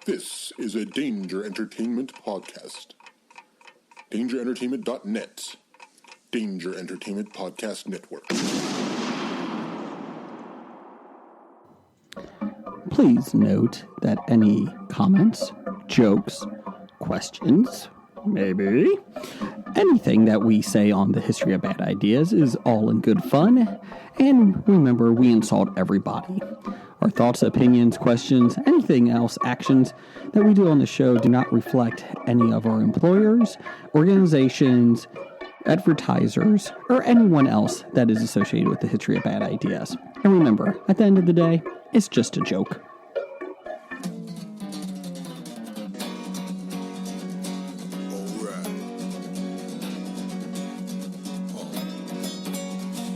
This is a Danger Entertainment podcast. DangerEntertainment.net. Danger Entertainment Podcast Network. Please note that any comments, jokes, questions, maybe anything that we say on the History of Bad Ideas is all in good fun. And remember, we insult everybody. Our thoughts, opinions, questions, anything else, actions that we do on the show do not reflect any of our employers, organizations, advertisers, or anyone else that is associated with the History of Bad Ideas. And remember, at the end of the day, it's just a joke.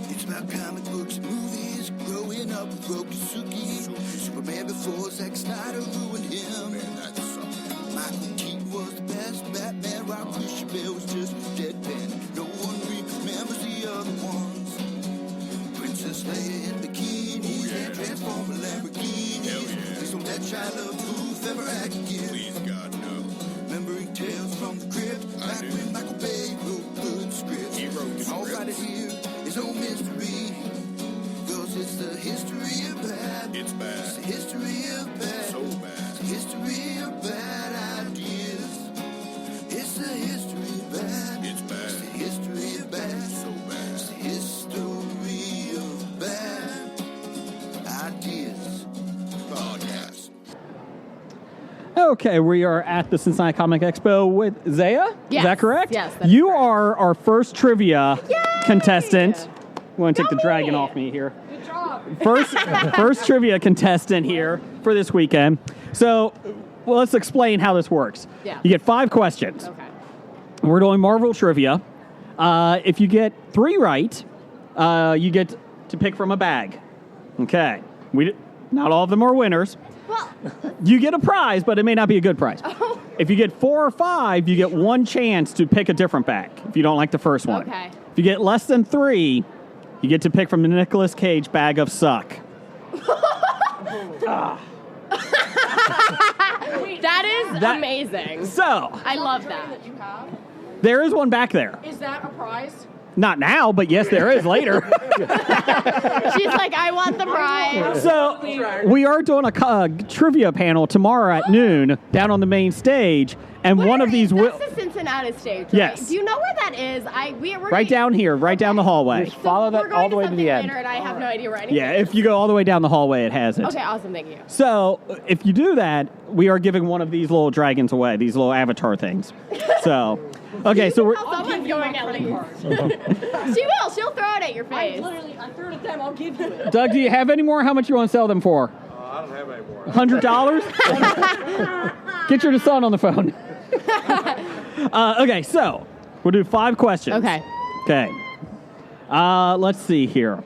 It's about comic books and movies, growing up with Rokusuki. Superman before Zack Snyder ruined him. Michael Keaton was the best Batman, while Christian Bale was just deadpan. No one remembers the other ones. Princess Leia in bikinis and Transformer Lamborghinis. Please don't let Shia LaBeouf ever act again. Please, God, no. Remembering Tales from the Crypt, back when Michael Bay wrote good scripts. He wrote the all right here is no mystery, 'cause it's the history of bad. It's bad. It's the history of bad. So bad. It's the history of bad ideas. It's the history of bad. It's bad. It's the history of bad. So bad. It's the history of bad ideas. Podcast. Okay, we are at the Cincinnati Comic Expo with Zaya. Yes. Is that correct? Yes, that's You correct. are our first trivia contestant. I'm going to take the Yay! dragon off me here. Good job. First trivia contestant here for this weekend. So, well, let's explain how this works. Yeah. You get 5 questions. Okay. We're doing Marvel trivia. If you get 3 right, you get to pick from a bag. Okay. Not all of them are winners. Well, You get a prize, but it may not be a good prize. Oh. If you get 4 or 5, you get 1 chance to pick a different bag if you don't like the first one. Okay. If you get less than 3, you get to pick from the Nicolas Cage bag of suck. that is amazing. So, I love that. that you have? there is one back there. Is that a prize? Not now, but yes, there is later. She's like, I want the prize. So, we are doing a trivia panel tomorrow at noon down on the main stage, and one of these will... That's the Cincinnati stage, right? Yes. Do you know where that is? We're Right down here, right down the hallway. Just follow that all the way to the end. Later, and I have no idea where anything Yeah, is. if you go all the way down the hallway, it has it. Okay, awesome, thank you. So, if you do that, we are giving one of these little dragons away, these little avatar things. So, okay, so we're... Someone's going at least. She will. She'll throw it at your face. I threw it at them. I'll give you it. Doug, do you have any more? How much you want to sell them for? I don't have any more. $100? Get your son on the phone. Okay, so we'll do 5 questions. Okay. Okay. Let's see here.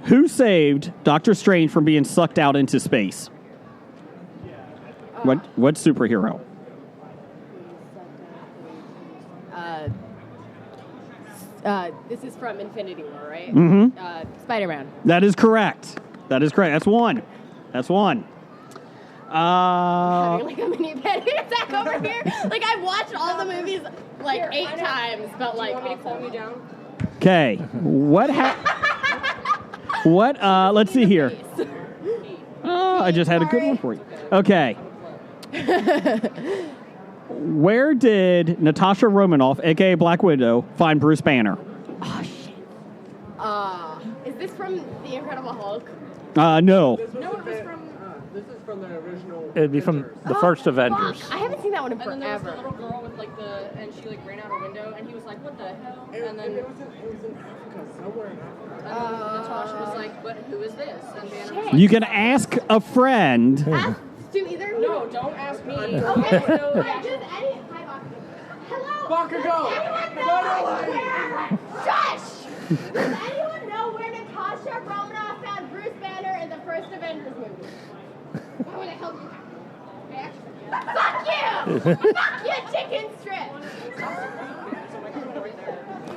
Who saved Doctor Strange from being sucked out into space? What superhero? This is from Infinity War, right? Mm-hmm. Spider-Man. That is correct. That's one. Like a mini panic attack over here. Like I've watched all the movies like 8 times, but like. You want me to calm you down? Okay. Let's see here. Oh, I just had a good one for you. Okay. Where did Natasha Romanoff, a.k.a. Black Widow, find Bruce Banner? Oh shit. Is this from The Incredible Hulk? No. No, it was from. This is from the original. It'd be from the first Avengers. Fuck, I haven't seen that one in And then there was the forever. little girl with like and she like ran out a window, and he was like, "What the hell?" And then It was in Africa, somewhere in Africa. Natasha was like, "But who is this?" And Banner was Shit. You can ask a friend. Ask to either like, "No, don't ask me." Okay. No, Just any. Hi, Bakugo. Hello. Bakugo! Anyone know where? Shush! Does anyone know where Natasha Romanoff found Bruce Banner in the first Avengers movie? Why would I help you? Fuck you! Fuck you, chicken strip!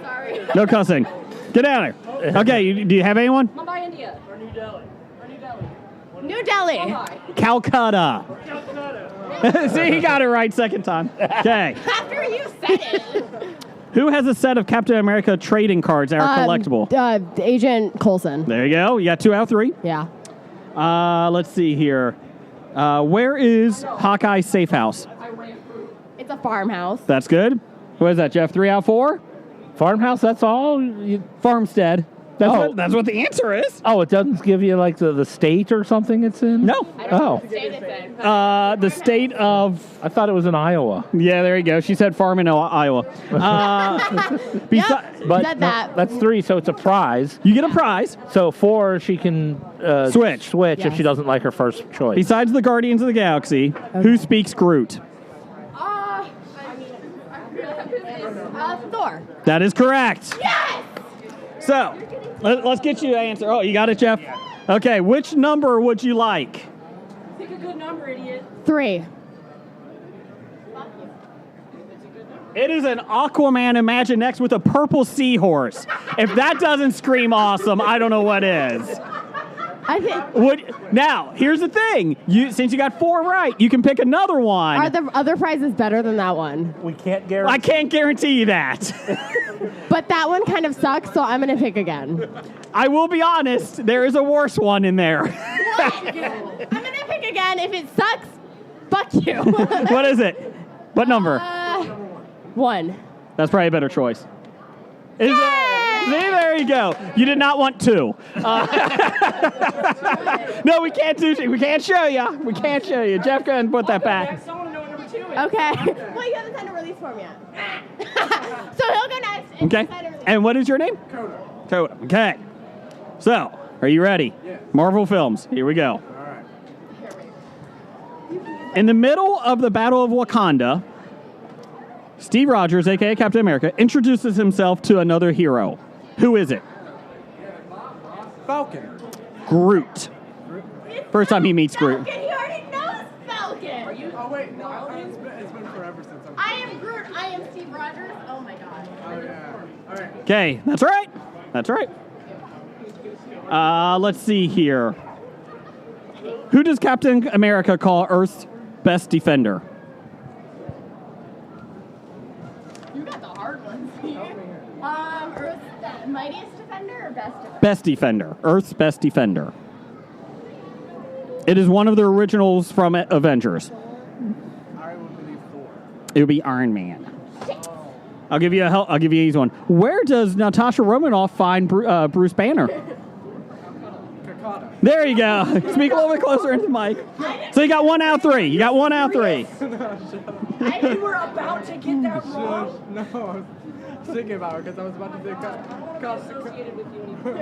Sorry. No cussing. Get out of here. Okay, do you have anyone? Mumbai, India. Or New Delhi. Or New Delhi. One New Delhi. Calcutta. See, he got it right second time. Okay. After you said it. Who has a set of Captain America trading cards that are collectible? Agent Coulson. There you go. You got 2 out of 3. Yeah. Let's see here. Where is Hawkeye's safe house? It's a farmhouse. That's good. What is that, Jeff? 3 out of 4? Farmhouse, that's all? Farmstead. Oh. That's what the answer is. Oh, it doesn't give you, like, the state or something it's in? No. Oh. The state of... I thought it was in Iowa. Yeah, there you go. She said farm in Iowa. Yep. But Said that. that's 3, so it's a prize. You get a prize. So 4, she can Switch if Yes. she doesn't like her first choice. Besides the Guardians of the Galaxy, who speaks Groot? Thor. That is correct. Yes! So, let's get you an answer. Oh, you got it, Jeff? Okay, which number would you like? Pick a good number, idiot. 3. It is an Aquaman Imaginext with a purple seahorse. If that doesn't scream awesome, I don't know what is. I think. Now, here's the thing. Since you got 4 right, you can pick another one. Are the other prizes better than that one? We can't guarantee. I can't guarantee you that. But that one kind of sucks, so I'm going to pick again. I will be honest, there is a worse one in there. I'm going to pick again. If it sucks, fuck you. What is it? What number? 1. That's probably a better choice. Is it? See, there you go. You did not want 2. No, we can't do. We can't show you. We can't show you. Jeff, go ahead and put that back. Next, I want to know what number 2 is. Okay. Well, you haven't signed a release form yet. So he'll go next. And Okay. sign a release. And what is your name? Coda. Okay. So, are you ready? Yeah. Marvel Films. Here we go. All right. In the middle of the Battle of Wakanda, Steve Rogers, a.k.a. Captain America, introduces himself to another hero. Who is it? Falcon. Groot. First time he meets Groot. Falcon, he already knows Falcon. Oh, wait. No, it's been forever since I'm... I am Groot. I am Steve Rogers. Oh my god. Oh, yeah. All right. Okay, that's right. That's right. Let's see here. Who does Captain America call Earth's best defender? You got the hard ones here. Earth's mightiest defender or best defender? Best defender. Earth's best defender. It is one of the originals from Avengers. I will believe 4. It would be Iron Man. I'll give you I'll give you an easy one. Where does Natasha Romanoff find Bruce Banner? Kakata. There you go. Speak a little bit closer into the mic. So you got 1 out of 3. You got 1 out of 3. You were about to get that wrong. No, I was thinking about it because I was about to say Associated with you anymore.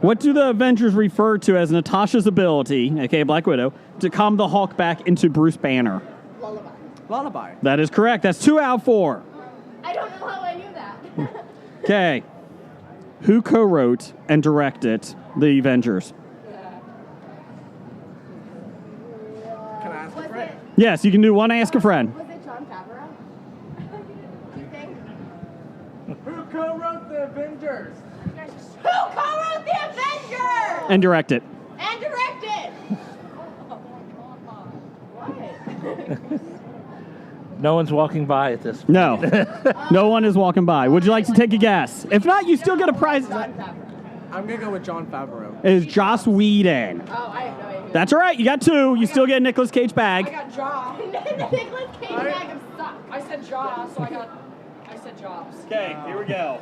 What do the Avengers refer to as Natasha's ability, aka Black Widow, to calm the Hulk back into Bruce Banner? Lullaby. That is correct. That's 2 out of 4. I don't know how I knew that. Okay. Who co-wrote and directed The Avengers? Can I ask a Was friend? it, Yes, you can do one Ask a Friend. was it John Favreau? Do you think? Who co-wrote the Avengers? Who co-wrote the Avengers? And direct it. And directed. What? No one's walking by at this point. No. No one is walking by. Would you like to take a guess? If not, you still get a prize. I'm going to go with John Favreau. It is Joss Whedon. Oh, I have no idea. That's all right. You got 2. You still get a Nicolas Cage I bag. got jaw. The Nicolas Cage bag of suck. I said jaw, so I said jobs. Okay, here we go.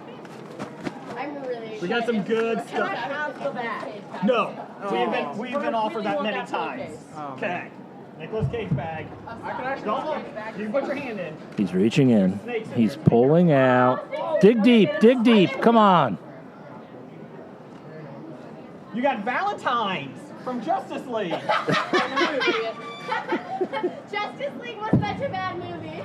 I'm really We got some good Can I stuff. have the bag? No, we've been offered that Really many want that times. pillowcase. Okay, Nicolas Cage bag. Don't look. You put your hand in. He's reaching in. He's pulling out. Dig deep. Dig deep. Come on. You got Valentine's from Justice League. Justice League was such a bad movie.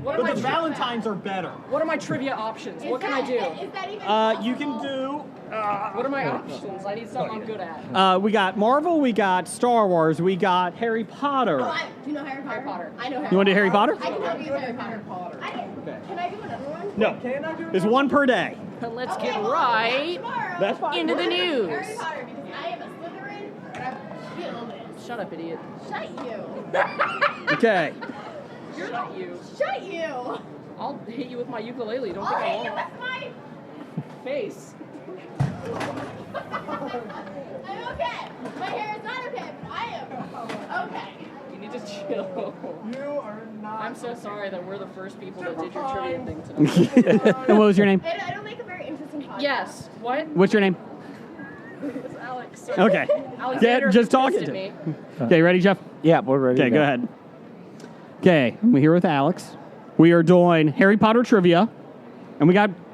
What But are the my Valentines are better. What are my trivia options? What can I do? Is that even You can do. What are my options? I need something I'm good at. We got Marvel. We got Star Wars. We got Harry Potter. Do you know Harry Potter? Harry Potter. I know Harry You want to do Harry Potter? I can help you with Harry Potter. Can I do another one? No. There's 1 per day. But let's Okay, get well, right tomorrow, That's fine. into the news. Harry Potter, because I have a feel this. Shut up, idiot. Shut you. Okay. Shut you. Shut you. I'll hit you with my ukulele. Don't I'll think I hit you won't. with my... Face. I'm okay. My hair is not okay, but I am okay. You need to chill. You are not. I'm so sorry that we're the first people that did your trivia thing tonight. And what was your name? It'll make a very interesting podcast. Yes. What? What's your name? It's Alex. Okay. Alexander Just talking pissed to at me. Okay, ready, Jeff? Yeah, we're ready. Okay, to go ahead. Okay, we're here with Alex. We are doing Harry Potter trivia, and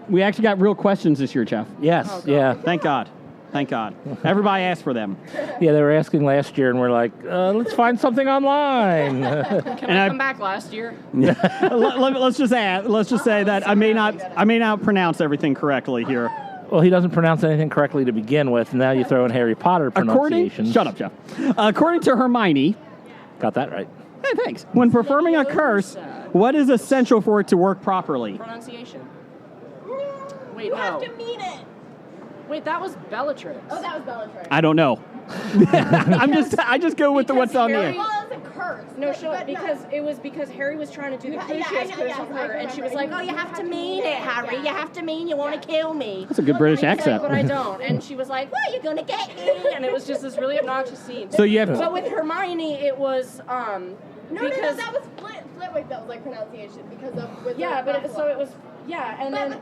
we actually got real questions this year, Jeff. Yes, Oh, God. yeah. Thank God. Thank God. Everybody asked for them. Yeah, they were asking last year, and we're like, let's find something online. Can I come back last year? Let's just say that I may not pronounce everything correctly here. Well, he doesn't pronounce anything correctly to begin with, and now you throw in Harry Potter pronunciations. Shut up, Jeff. According to Hermione, Got that right. hey, thanks. When performing a curse, what is essential for it to work properly? Pronunciation. Wait, You no. have to mean it. Wait, that was Bellatrix. Oh, that was Bellatrix. I don't know. I just go with what's on Harry- there. Well, it's a curse. No, but it was because Harry was trying to do the Yeah, Crucius I know, curse yes, with I her, and she was remember. like, "Oh, you have to mean it, Harry. You have to mean you want to kill me." That's a good British And he was like, accent. but I don't. And she was like, "Well, you're gonna get me," and it was just this really obnoxious scene. So you have But with Hermione, it was No, because that was Flitwick. That was like pronunciation because of with yeah, the but it, so it was yeah, and then.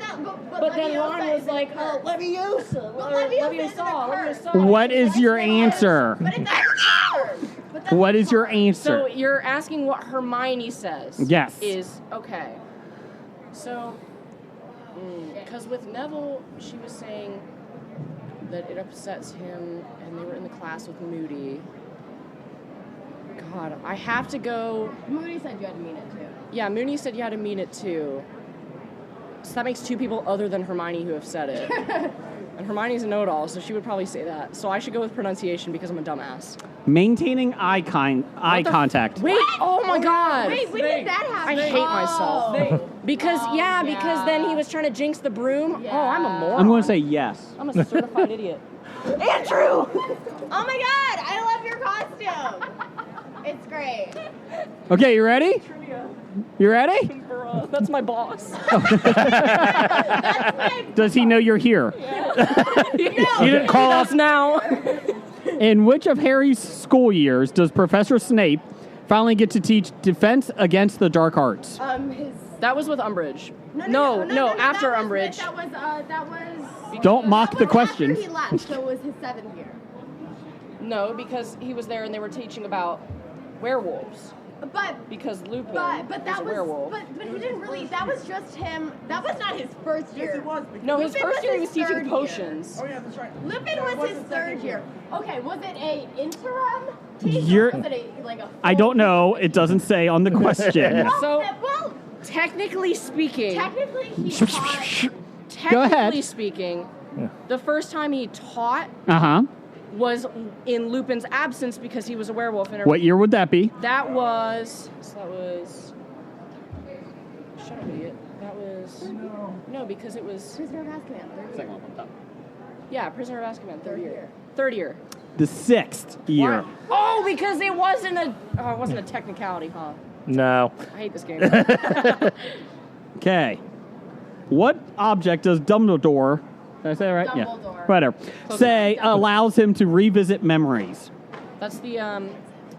But then Ron was like, "Oh, Leviosa, Leviosa. What is your answer? But it's not a curse. But that's What is your So answer? you're asking what Hermione says? Yes. Is okay. So, because with Neville, she was saying that it upsets him, and they were in the class with Moody. God, I have to go. Moody said you had to mean it too. Yeah, Mooney said you had to mean it too. So that makes two people other than Hermione who have said it. And Hermione's a know-it-all, so she would probably say that. So I should go with pronunciation because I'm a dumbass. Maintaining eye contact. Wait! Oh my God! Wait, when did that happen? I hate myself. Because because then he was trying to jinx the broom. Yeah. Oh, I'm a moron. I'm going to say yes. I'm a certified idiot. Andrew! Oh my God! I love your costume. It's great. Okay, you ready? You ready? That's my boss. That's my Does he know you're here? You didn't call us now. In which of Harry's school years does Professor Snape finally get to teach defense against the dark arts? his. That was with Umbridge. No, After that was Umbridge. That was. Don't mock that the was questions. After he left, so it was his 7th year. No, because he was there and they were teaching about werewolves. But Because Lupin but was that a was werewolf. but he didn't really. That was just him. That was not his first year. Yes, it was. No, his Lupin first was year he his was teaching third potions. Oh yeah, that's right. Lupin So it was his the 3rd second year. Okay, was it a interim teacher? You're- Was it a, like a I don't know. It doesn't say on the question. So- well, Technically speaking, technically he taught. Go ahead. technically speaking, the first time he taught Uh-huh. was in Lupin's absence because he was a werewolf. And What year would that be? That was. Shut up, idiot. That was. No, because it was. Prisoner of Azkaban. 3rd year. Yeah, Prisoner of Azkaban, third Third year. year. Third year. The 6th year. Why? Oh, because it wasn't a technicality, huh? No. I hate this game. Okay. What object does Dumbledore, did I say that right? Dumbledore. Yeah. Whatever. Say allows him to revisit memories. That's the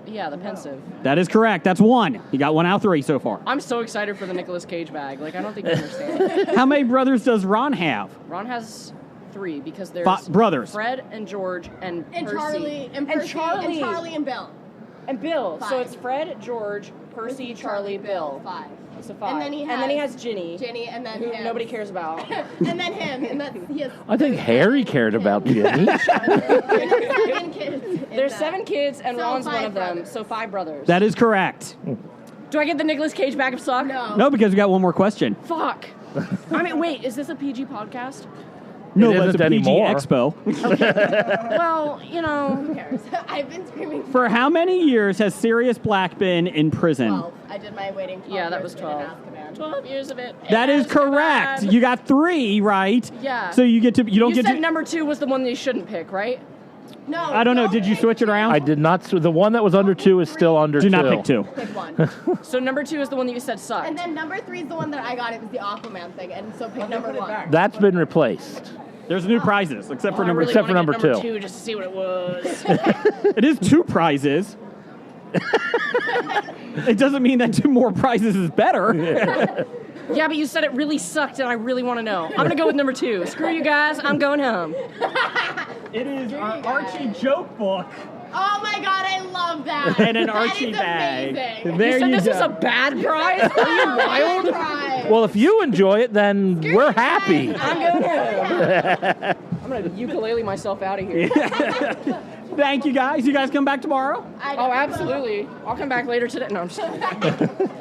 the pensive. That is correct. That's 1. You got 1 out of 3 so far. I'm so excited for the Nicolas Cage bag. Like, I don't think you understand. How many brothers does Ron have? Ron has 3 because there's Brothers. Fred and George and And Percy. Charlie and Percy Charlie. and Charlie and Bill. And Bill. So 5. it's Fred, George, Percy, Charlie, Bill. 5. So 5. And then he has Ginny. Ginny and then Who him. nobody cares about. And then him, and that's he has. I think Harry cared about Ginny. There's 7 kids. in There's that. 7 kids and So Ron's one 5 of them. brothers. So 5 brothers. That is correct. Do I get the Nicolas Cage bag of suck? No, because we got one more question. Fuck. I mean, wait, is this a PG podcast? No, It that's a isn't PG anymore. Expo. Well, you know. Who cares? I've been screaming For how many years has Sirius Black been in prison? 12. I did my waiting 12 Yeah, that years was in 12. Azkaban. 12 years of it. That is Azkaban. correct. You got 3 right. Yeah. So you don't You get said to. number 2 was the one that you shouldn't pick, right? No. I don't know. Did you pick switch it around? I did not. The one that was under 2 is still under 2. Do not pick 2. Pick one. So number 2 is the one that you said sucked. And then number 3 is the one that I got. It was the Aquaman thing, and so pick number 1. That's been replaced. There's new prizes, except for I number really 2. Except for wanna number get two. 2 just to see what it was. It is 2 prizes. It doesn't mean that 2 more prizes is better. Yeah, but you said it really sucked, and I really want to know. I'm going to go with number 2. Screw you guys. I'm going home. It is There our you go. Archie joke book Oh my god, I love that. and an That Archie is bag. amazing. There You said you this go. was a bad prize? Are you wild? Right. Well, if you enjoy it, then we're happy. I'm going home. I'm going to ukulele myself out of here. Thank you guys. You guys come back tomorrow? Oh, absolutely. I'll come back later today. No, I'm just kidding.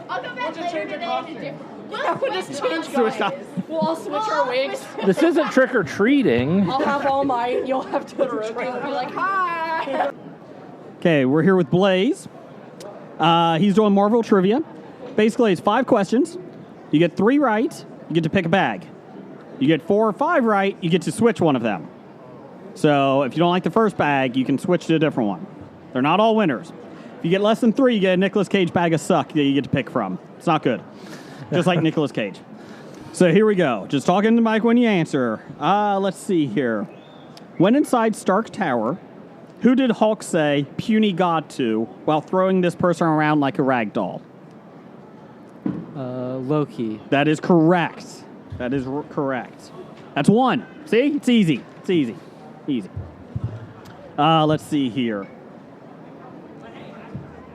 I'll come back later today in a different. We'll just change Switch guys. We'll all switch our wigs. This isn't trick or treating. I'll have all my, you'll have Todoroki. I'll be like, hi. Okay, we're here with Blaze. He's doing Marvel trivia. Basically, it's 5 questions. You get 3 right, you get to pick a bag. You get 4 or 5 right, you get to switch one of them. So if you don't like the first bag, you can switch to a different one. They're not all winners. If you get less than 3, you get a Nicolas Cage bag of suck that you get to pick from. It's not good. Just like Nicolas Cage. So here we go. Just talking to the mic when you answer. Let's see here. When inside Stark Tower, who did Hulk say puny god to while throwing this person around like a rag doll? Loki. That is correct. That is correct. That's 1. See? It's easy. It's easy. Easy. Let's see here.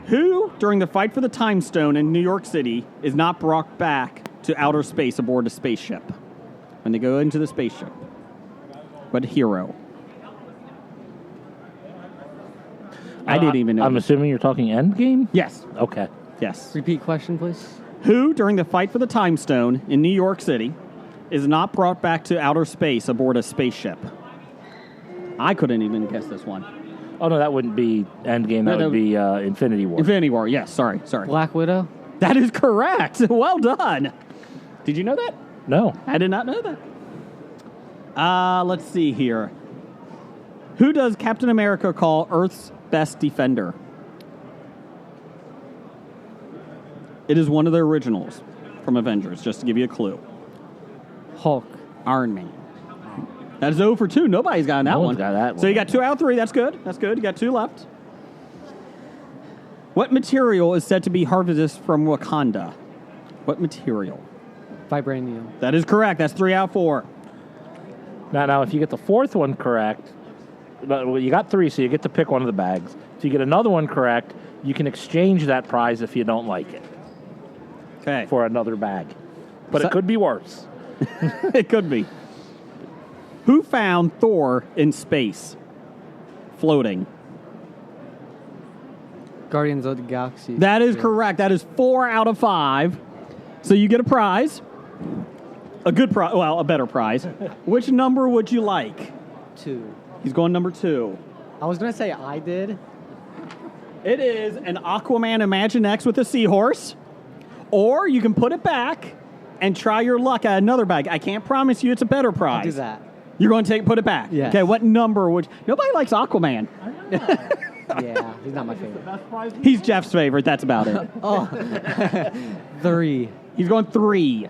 Who, during the fight for the Time Stone in New York City, is not brought back to outer space aboard a spaceship? When they go into the spaceship. What hero? I didn't even know. I'm assuming you're talking Endgame? Yes. Okay. Yes. Repeat question, please. Who, during the fight for the Time Stone in New York City, is not brought back to outer space aboard a spaceship? I couldn't even guess this one. Oh, no, that wouldn't be Endgame. That No, would be Infinity War. Infinity War, yes. Sorry. Black Widow. That is correct. Well done. Did you know that? No. I did not know that. Let's see here. Who does Captain America call Earth's best defender? It is one of the originals from Avengers, just to give you a clue. Hulk. Iron Man. That's 0 for 2. Nobody's gotten that No one. one's got that So you one. got 2 out of 3. That's good. That's good. You got 2 left. What material is said to be harvested from Wakanda? What material? Vibranium. That is correct. That's 3 out of 4. Now, if you get the 4th one correct, well, you got 3, so you get to pick one of the bags. If you get another one correct, you can exchange that prize if you don't like it Okay. for another bag. But So- it could be worse. It could be. Who found Thor in space? Floating. Guardians of the Galaxy. That is correct. That is 4 out of 5. So you get a prize. A good prize. Well, a better prize. Which number would you like? 2. He's going number 2. I was going to say I did. It is an Aquaman Imagine X with a seahorse. Or you can put it back and try your luck at another bag. I can't promise you it's a better prize. I'll do that. You're going to put it back? Yes. Okay, what number would... Nobody likes Aquaman. Yeah, he's not my favorite. He's Jeff's favorite. That's about it. 3. He's going 3.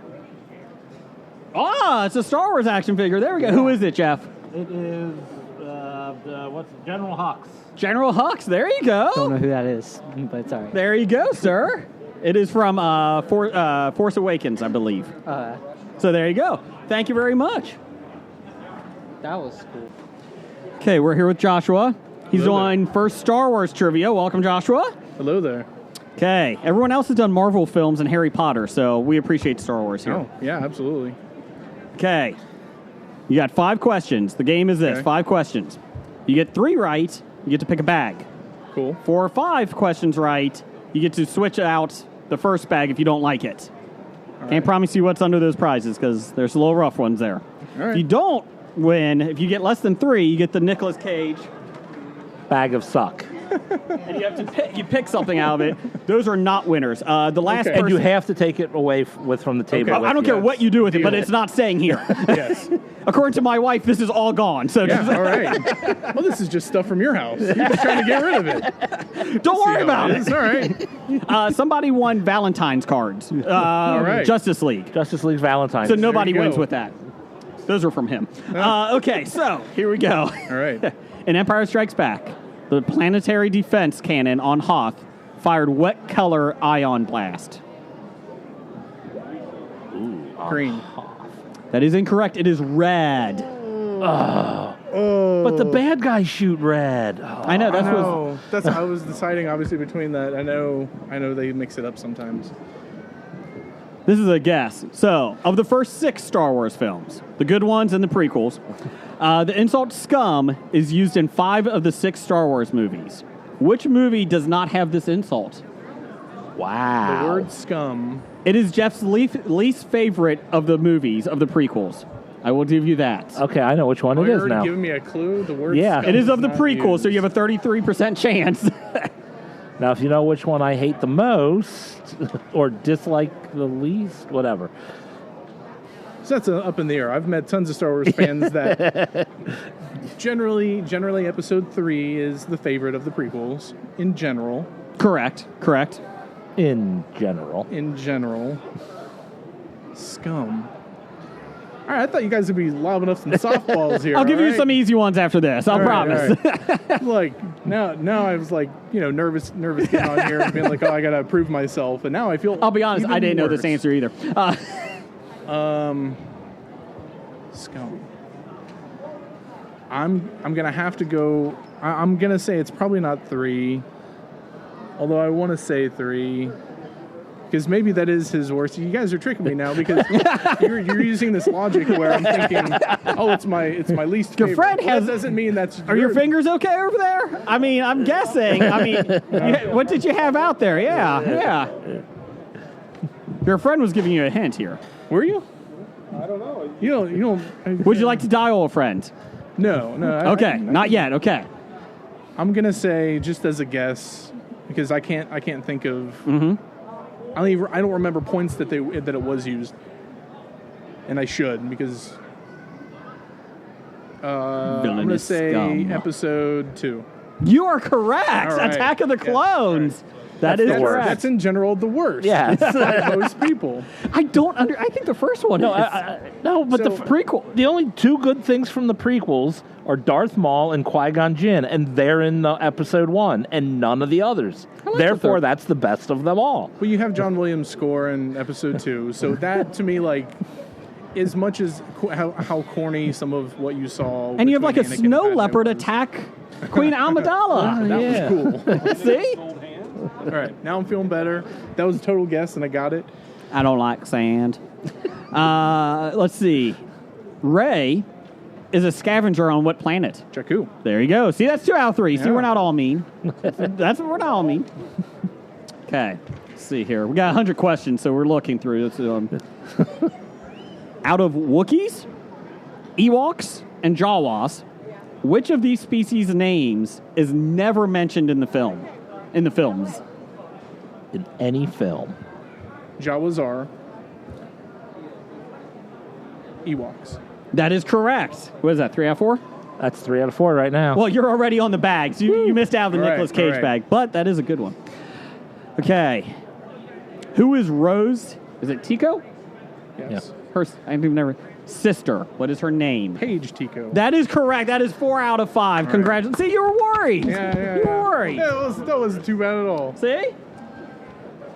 Oh, it's a Star Wars action figure. There we go. Who is it, Jeff? It is, what's General Hux. General Hux. There you go. Don't know who that is, but it's all right. There you go, sir. It is from Force Awakens, I believe. So there you go. Thank you very much. That was cool. Okay, we're here with Joshua. He's doing first Star Wars trivia. Welcome, Joshua. Hello there. Okay, everyone else has done Marvel films and Harry Potter, so we appreciate Star Wars here. Oh, yeah, absolutely. Okay, you got 5 questions. The game is this, Okay. 5 questions. You get 3 right, you get to pick a bag. Cool. 4 or 5 questions right, you get to switch out the first bag if you don't like it. Can't promise you what's under those prizes because there's a little rough ones there. All right. If you don't win, if you get less than 3, you get the Nicolas Cage Bag of suck. and you have to pick something out of it. Those are not winners. The last Okay. person, And you have to take it away from the table. Okay. with I don't you. care what you do with it, but Deal. it's not staying here. Yes. According to my wife, this is all gone. So Yeah, just, all right. Well, this is just stuff from your house. You're just trying to get rid of it. don't worry about It's it. all right. Somebody won Valentine's cards. right. Justice League. Justice League Valentine's. So nobody you wins go. with that. Those are from him. Okay, so here we go. All right. In Empire Strikes Back, the planetary defense cannon on Hoth fired what color ion blast? Green. That is incorrect. It is red. But the bad guys shoot red. I know. That's what. No, that's I was deciding obviously between that. I know they mix it up sometimes. This is a guess. So, of the first 6 Star Wars films, the good ones and the prequels, the insult scum is used in 5 of the 6 Star Wars movies. Which movie does not have this insult? Wow. The word scum. It is Jeff's least favorite of the movies, of the prequels. I will give you that. Okay, I know which one Oh, it you're is already now. giving me a clue. The word. Yeah. scum It is of the not prequel, so used. you have a 33% chance. Now, if you know which one I hate the most or dislike the least, whatever. So that's up in the air. I've met tons of Star Wars fans that generally Episode 3 is the favorite of the prequels in general. Correct. In general. Scum. All right, I thought you guys would be lobbing up some softballs here. I'll give all you right? some easy ones after this. I'll All right, promise. all right. Like now I was like, nervous getting on here and being like, oh, I gotta prove myself, and now I feel. I'll be honest, even I didn't know worse. this answer either. Scum. I'm gonna have to go. I'm gonna say it's probably not 3, although I want to say 3. Because maybe that is his worst. You guys are tricking me now because you're using this logic where I'm thinking, oh, it's my least Your favorite. friend has- That doesn't mean that's. Are your fingers okay over there? I mean, I'm guessing. I mean, what did you have out there? Yeah. Your friend was giving you a hint here. Were you? I don't know. You don't. Would you like to dial a friend? No. Okay, not yet. Okay. I'm gonna say just as a guess because I can't think of. Mm-hmm. I don't remember points that it was used, and I should because. I'm gonna Villainous say scum. Episode 2. You are correct. All right. Attack of the Yeah, Clones. That is the worst. correct. That's in general the worst. Yeah. By most people. I think the first one No, is no, but So- the prequel. The only 2 good things from the prequels are Darth Maul and Qui-Gon Jinn, and they're in the Episode 1, and none of the others. like the Therefore, third. that's the best of them all. Well, you have John Williams' score in Episode 2, so that to me, like, as much as how corny some of what you saw, and you have like a between Anakin and snow Padme leopard was. attack Queen Amidala. That was cool. See? All right, now I'm feeling better. That was a total guess, and I got it. I don't like sand. Let's see. Rey is a scavenger on what planet? Jakku. There you go. See, that's 2 out of 3. See, Yeah. we're not all mean. That's what we're not all mean. Okay. Let's see here. We got 100 questions, so we're looking through this. Out of Wookiees, Ewoks, and Jawas, which of these species' names is never mentioned in the film? In the films. In any film. Jawazar. Ewoks. That is correct. What is that, 3 out of 4? That's 3 out of 4 right now. Well, you're already on the bag, so you missed out on the All right, Nicolas Cage all right. bag, but that is a good one. Okay. Who is Rose? Is it Tico? Yes. Her, I've never. Sister. What is her name? Paige Tico. That is correct. That is 4 out of 5. right. Congratulations. See, you were worried. Yeah. You were worried. Yeah, that wasn't too bad at all. See?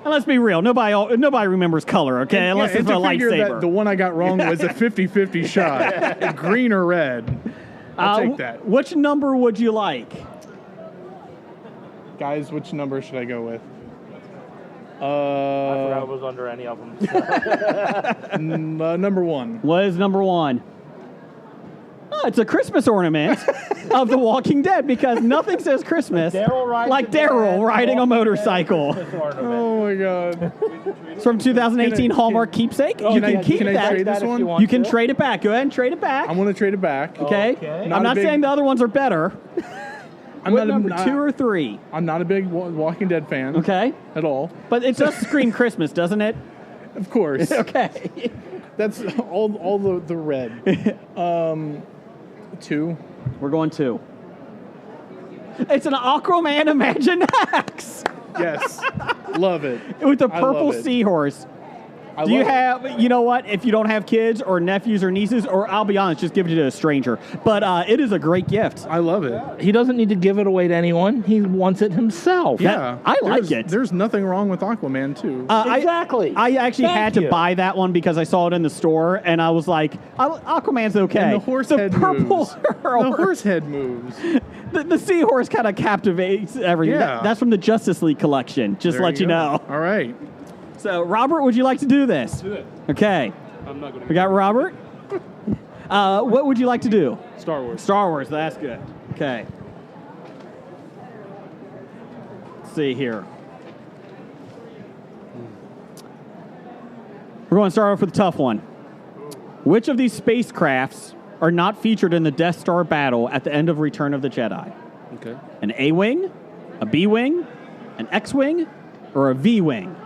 And let's be real. Nobody remembers color, okay? Unless and it's a to figure lightsaber. that the one I got wrong was a 50-50 shot. Green or red. I'll take that. Which number would you like? Guys, which number should I go with? I forgot it was under any of them. Number 1. What is number 1? Oh, it's a Christmas ornament of The Walking Dead because nothing says Christmas Daryl rides like a dead Daryl riding a motorcycle. Oh my god. It's from 2018 Hallmark keepsake. You can keep can I that. trade this one? You can trade it back. Go ahead and trade it back. I'm going to trade it back. Okay? Okay. I'm Not a not big- saying the other ones are better. What number, 2 or 3? I'm not a big Walking Dead fan. Okay. At all. But it does scream Christmas, doesn't it? Of course. Okay. That's all the red. 2. We're going 2. It's an Aquaman Imaginax. Yes. Love it. With a I purple love it. seahorse. I Do you love it. have, you know what, if you don't have kids or nephews or nieces, or I'll be honest, just give it to a stranger. But it is a great gift. I love it. He doesn't need to give it away to anyone. He wants it himself. Yeah. I like it. There's nothing wrong with Aquaman, too. Exactly. I actually Thank had to you. buy that one because I saw it in the store, and I was like, Aquaman's okay. And the horse the head purple moves. The horse head moves. The seahorse kind of captivates everything. Yeah. That's from the Justice League collection, just to There let you go. know. All right. So, Robert, would you like to do this? Do it. Okay. I'm not going to. We got Robert. What would you like to do? Star Wars. Star Wars, that's good. Okay. Let's see here. We're going to start off with a tough one. Which of these spacecrafts are not featured in the Death Star battle at the end of Return of the Jedi? Okay. An A-wing, a B-wing, an X-wing, or a V-wing?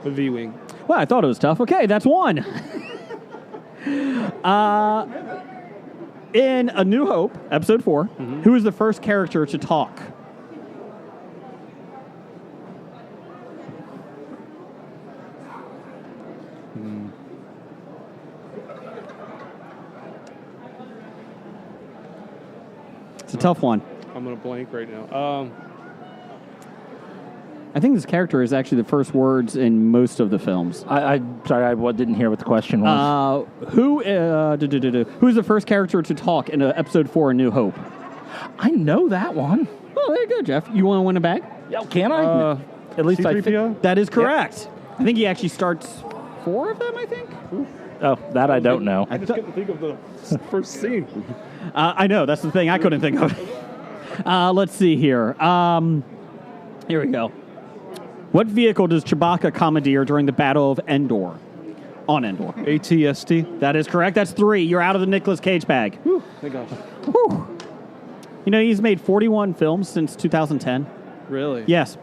A V-wing. Well, I thought it was tough. Okay, that's one. In A New Hope, Episode 4, who is the first character to talk? It's a tough one. I'm going to blank right now. I think this character is actually the first words in most of the films. I'm sorry, I didn't hear what the question was. Who is the first character to talk in Episode 4, A New Hope? I know that one. Oh, there you go, Jeff. You want to win a bag? Yeah, can I? At least I think. C-3PO? That is correct. I think he actually starts 4 of them, I think. Oh, that I don't know. I just couldn't think of the first scene. I know. That's the thing I couldn't think of. Let's see here. Here we go. What vehicle does Chewbacca commandeer during the Battle of Endor? On Endor. AT-ST. That is correct. That's 3. You're out of the Nicolas Cage bag. Thank gosh. Whew. You know, he's made 41 films since 2010. Really? Yes.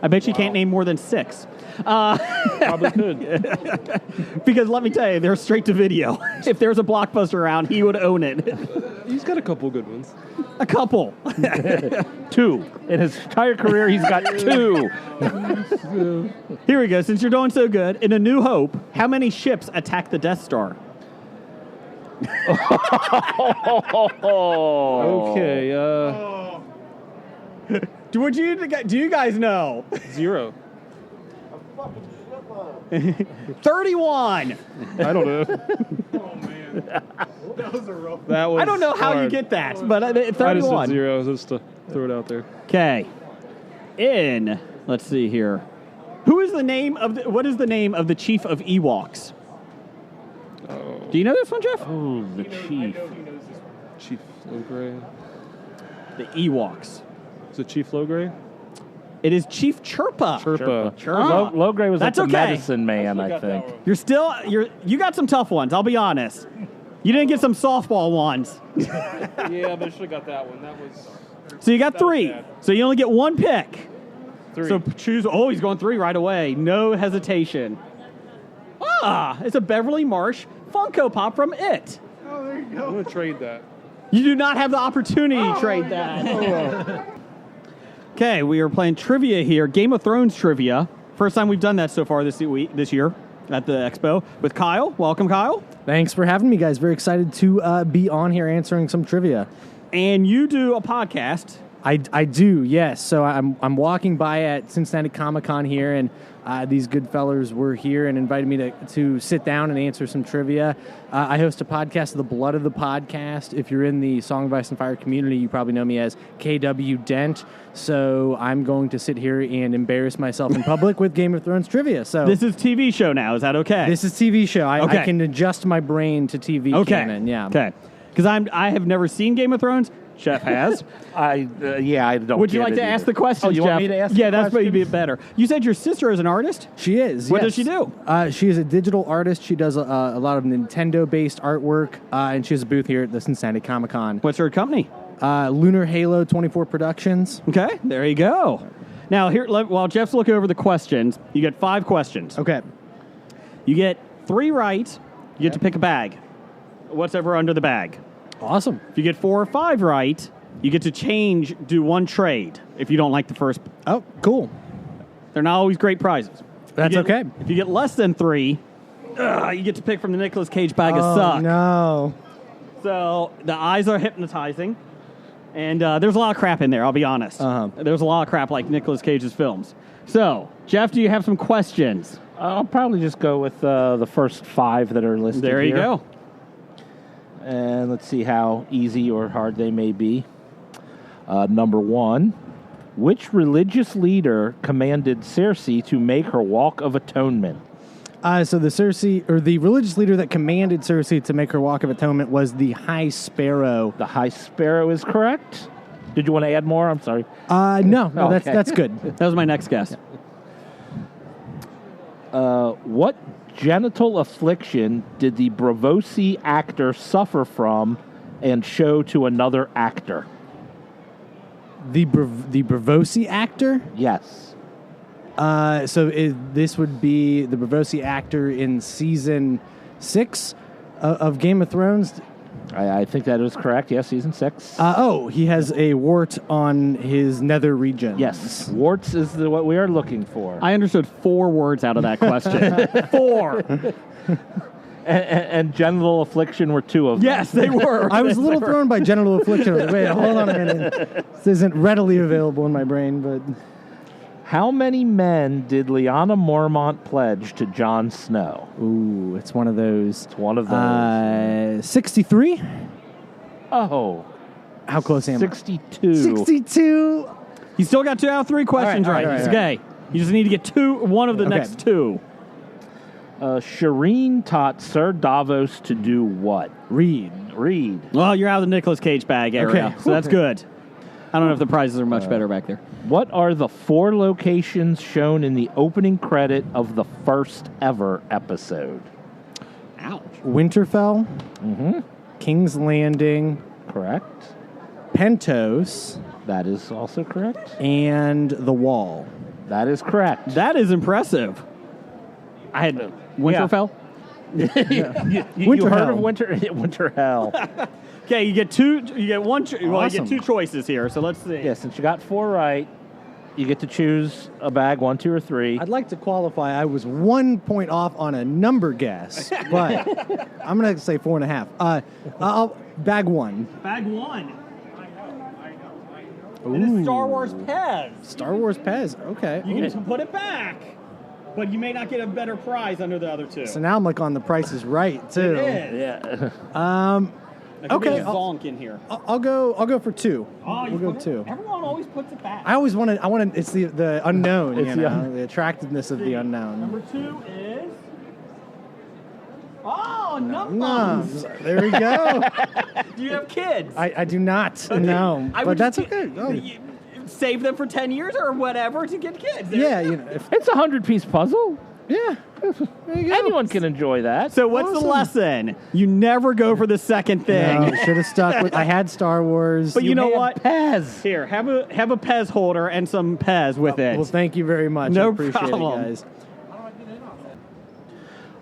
I bet you can't name more than 6. Probably could. Because let me tell you, they're straight to video. If there's a blockbuster around, he would own it. He's got a couple good ones. A couple. 2. In his entire career, he's got 2. Here we go. Since you're doing so good, in A New Hope, how many ships attack the Death Star? Okay. Do you guys know? 0. 31. I don't know. That was I don't know how you hard. get that, but I just 31. said 0 just to throw it out there. Okay. Let's see here. What is the name of the chief of Ewoks? Do you know this one, Jeff? Oh, the chief. Chief Logray. The Ewoks. Is it Chief Logray? It is Chief Chirpa. Chirpa. Chirpa. Logray was That's like the okay. medicine man, I think. You got some tough ones, I'll be honest. You didn't get some softball ones. Yeah, but I should have got that one. That was So you got That was 3. bad. So you only get 1 pick. 3. So choose. Oh, he's going 3 right away. No hesitation. It's a Beverly Marsh Funko Pop from It. I'm going to trade that. You do not have the opportunity to trade that. Okay, we are playing trivia here. Game of Thrones trivia. First time we've done that so far this year at the expo with Kyle. Welcome, Kyle. Thanks for having me, guys. Very excited to be on here answering some trivia. And you do a podcast. I do, yes. So I'm walking by at Cincinnati Comic-Con here, and these good fellers were here and invited me to sit down and answer some trivia. I host a podcast, The Blood of the Podcast. If you're in the Song of Ice and Fire community, you probably know me as KW Dent. So I'm going to sit here and embarrass myself in public with Game of Thrones trivia. So This is TV show now. Is that okay? this is TV show. I Okay. can adjust my brain to TV canon. Yeah. Okay. Because I have never seen Game of Thrones. Chef has. I don't. Would you get like it to either. ask the questions, Oh, you Jeff? want me to ask? Yeah, the that's maybe questions? better. You said your sister is an artist? She is. What yes. does she do? She is a digital artist. She does a lot of Nintendo-based artwork, and she has a booth here at the Cincinnati Comic-Con. What's her company? Lunar Halo 24 Productions. Okay, there you go. Now, here, while Jeff's looking over the questions, you get 5 questions. Okay. You get 3 right, you get to pick a bag. Whatever under the bag. Awesome. If you get 4 or 5 right, you get to do 1 trade if you don't like the first. Oh, cool. They're not always great prizes. That's okay. If you get less than 3, you get to pick from the Nicolas Cage bag of Oh, suck. no. So the eyes are hypnotizing, and there's a lot of crap in there, I'll be honest. There's a lot of crap like Nicolas Cage's films. So, Jeff, do you have some questions? I'll probably just go with the first 5 that are listed There you here. go. And let's see how easy or hard they may be. Number 1, which religious leader commanded Cersei to make her walk of atonement? So the religious leader that commanded Cersei to make her walk of atonement was the High Sparrow. The High Sparrow is correct. Did you want to add more? I'm sorry. No, Okay. that's good. That was my next guess. What genital affliction did the Bravosi actor suffer from and show to another actor? The Bravosi actor? Yes. This would be the Bravosi actor in season 6 of Game of Thrones. I think that is correct. Yes, season 6. He has a wart on his nether region. Yes, warts is what we are looking for. I understood 4 words out of that question. 4. And genital affliction were 2 of them. Yes, they were. I was a little thrown by genital affliction. Wait, hold on a minute. This isn't readily available in my brain, but... How many men did Lyanna Mormont pledge to Jon Snow? Ooh, it's one of those. It's one of those. 63? Oh. How close am I? 62. 62? You still got 2 out of 3 questions All right, right. all It's right. okay. You just need to get one of the Okay. next 2. Shireen taught Sir Davos to do what? Read. Well, you're out of the Nicolas Cage bag area, Okay. so that's good. I don't know if the prizes are much better back there. What are the 4 locations shown in the opening credit of the first ever episode? Ouch. Winterfell. Mm-hmm. King's Landing. Correct. Pentos. That is also correct. And The Wall. That is correct. That is impressive. I had Winterfell. You heard of Winter Hell? Okay, you get 2. You get 1. Well, you Awesome. get 2 choices here. So let's see. Yeah, since you got 4 right, you get to choose a bag 1, 2, or 3. I'd like to qualify. I was 1 point off on a number guess, but I'm going to say 4.5. I'll bag 1. Bag 1. It is Star Wars Pez. Star Wars Pez. Okay. You Ooh. get to put it back, but you may not get a better prize under the other 2. So now I'm like on The Price is Right too. Yeah. Okay. There's a zonk in here. I'll go for 2. Oh, we'll go 2. Everyone always puts it back. I always want to. It's the unknown. It's the attractiveness of the unknown. Number 2 is. Oh, No, there we go. Do you have kids? I do not. No, I but would that's just okay. Oh. Save them for 10 years or whatever to get kids. Yeah, It's a 100-piece puzzle. yeah. There you go. Anyone can enjoy that. So what's the lesson? You never go for the second thing. No, should have stuck with. I had Star Wars. But you know had what? Pez. Here, have a Pez holder and some Pez with it. Well, thank you very much. No I appreciate problem. it, guys.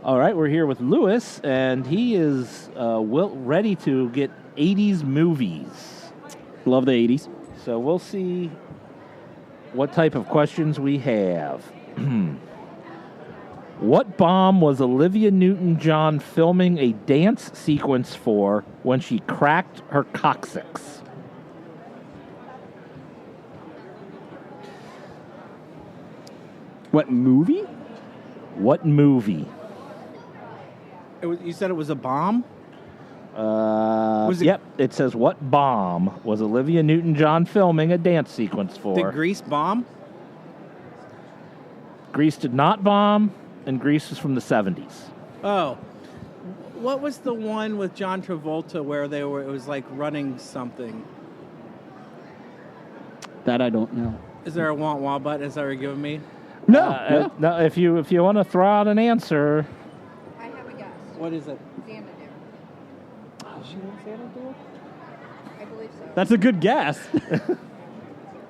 All right, we're here with Lewis, and he is ready to get 80s movies. Love the 80s. So we'll see what type of questions we have. What bomb was Olivia Newton-John filming a dance sequence for when she cracked her coccyx? What movie? What movie? You said it was a bomb? Yep, it says what bomb was Olivia Newton-John filming a dance sequence for? Did Grease bomb? Grease did not bomb, and Grease is from the 70s. Oh. What was the one with John Travolta where it was like running something? That I don't know. Is there a want button? Is that what you're giving me? No. If you want to throw out an answer, I have a guess. What is it? Xanadu. She didn't say it. I That's a good guess.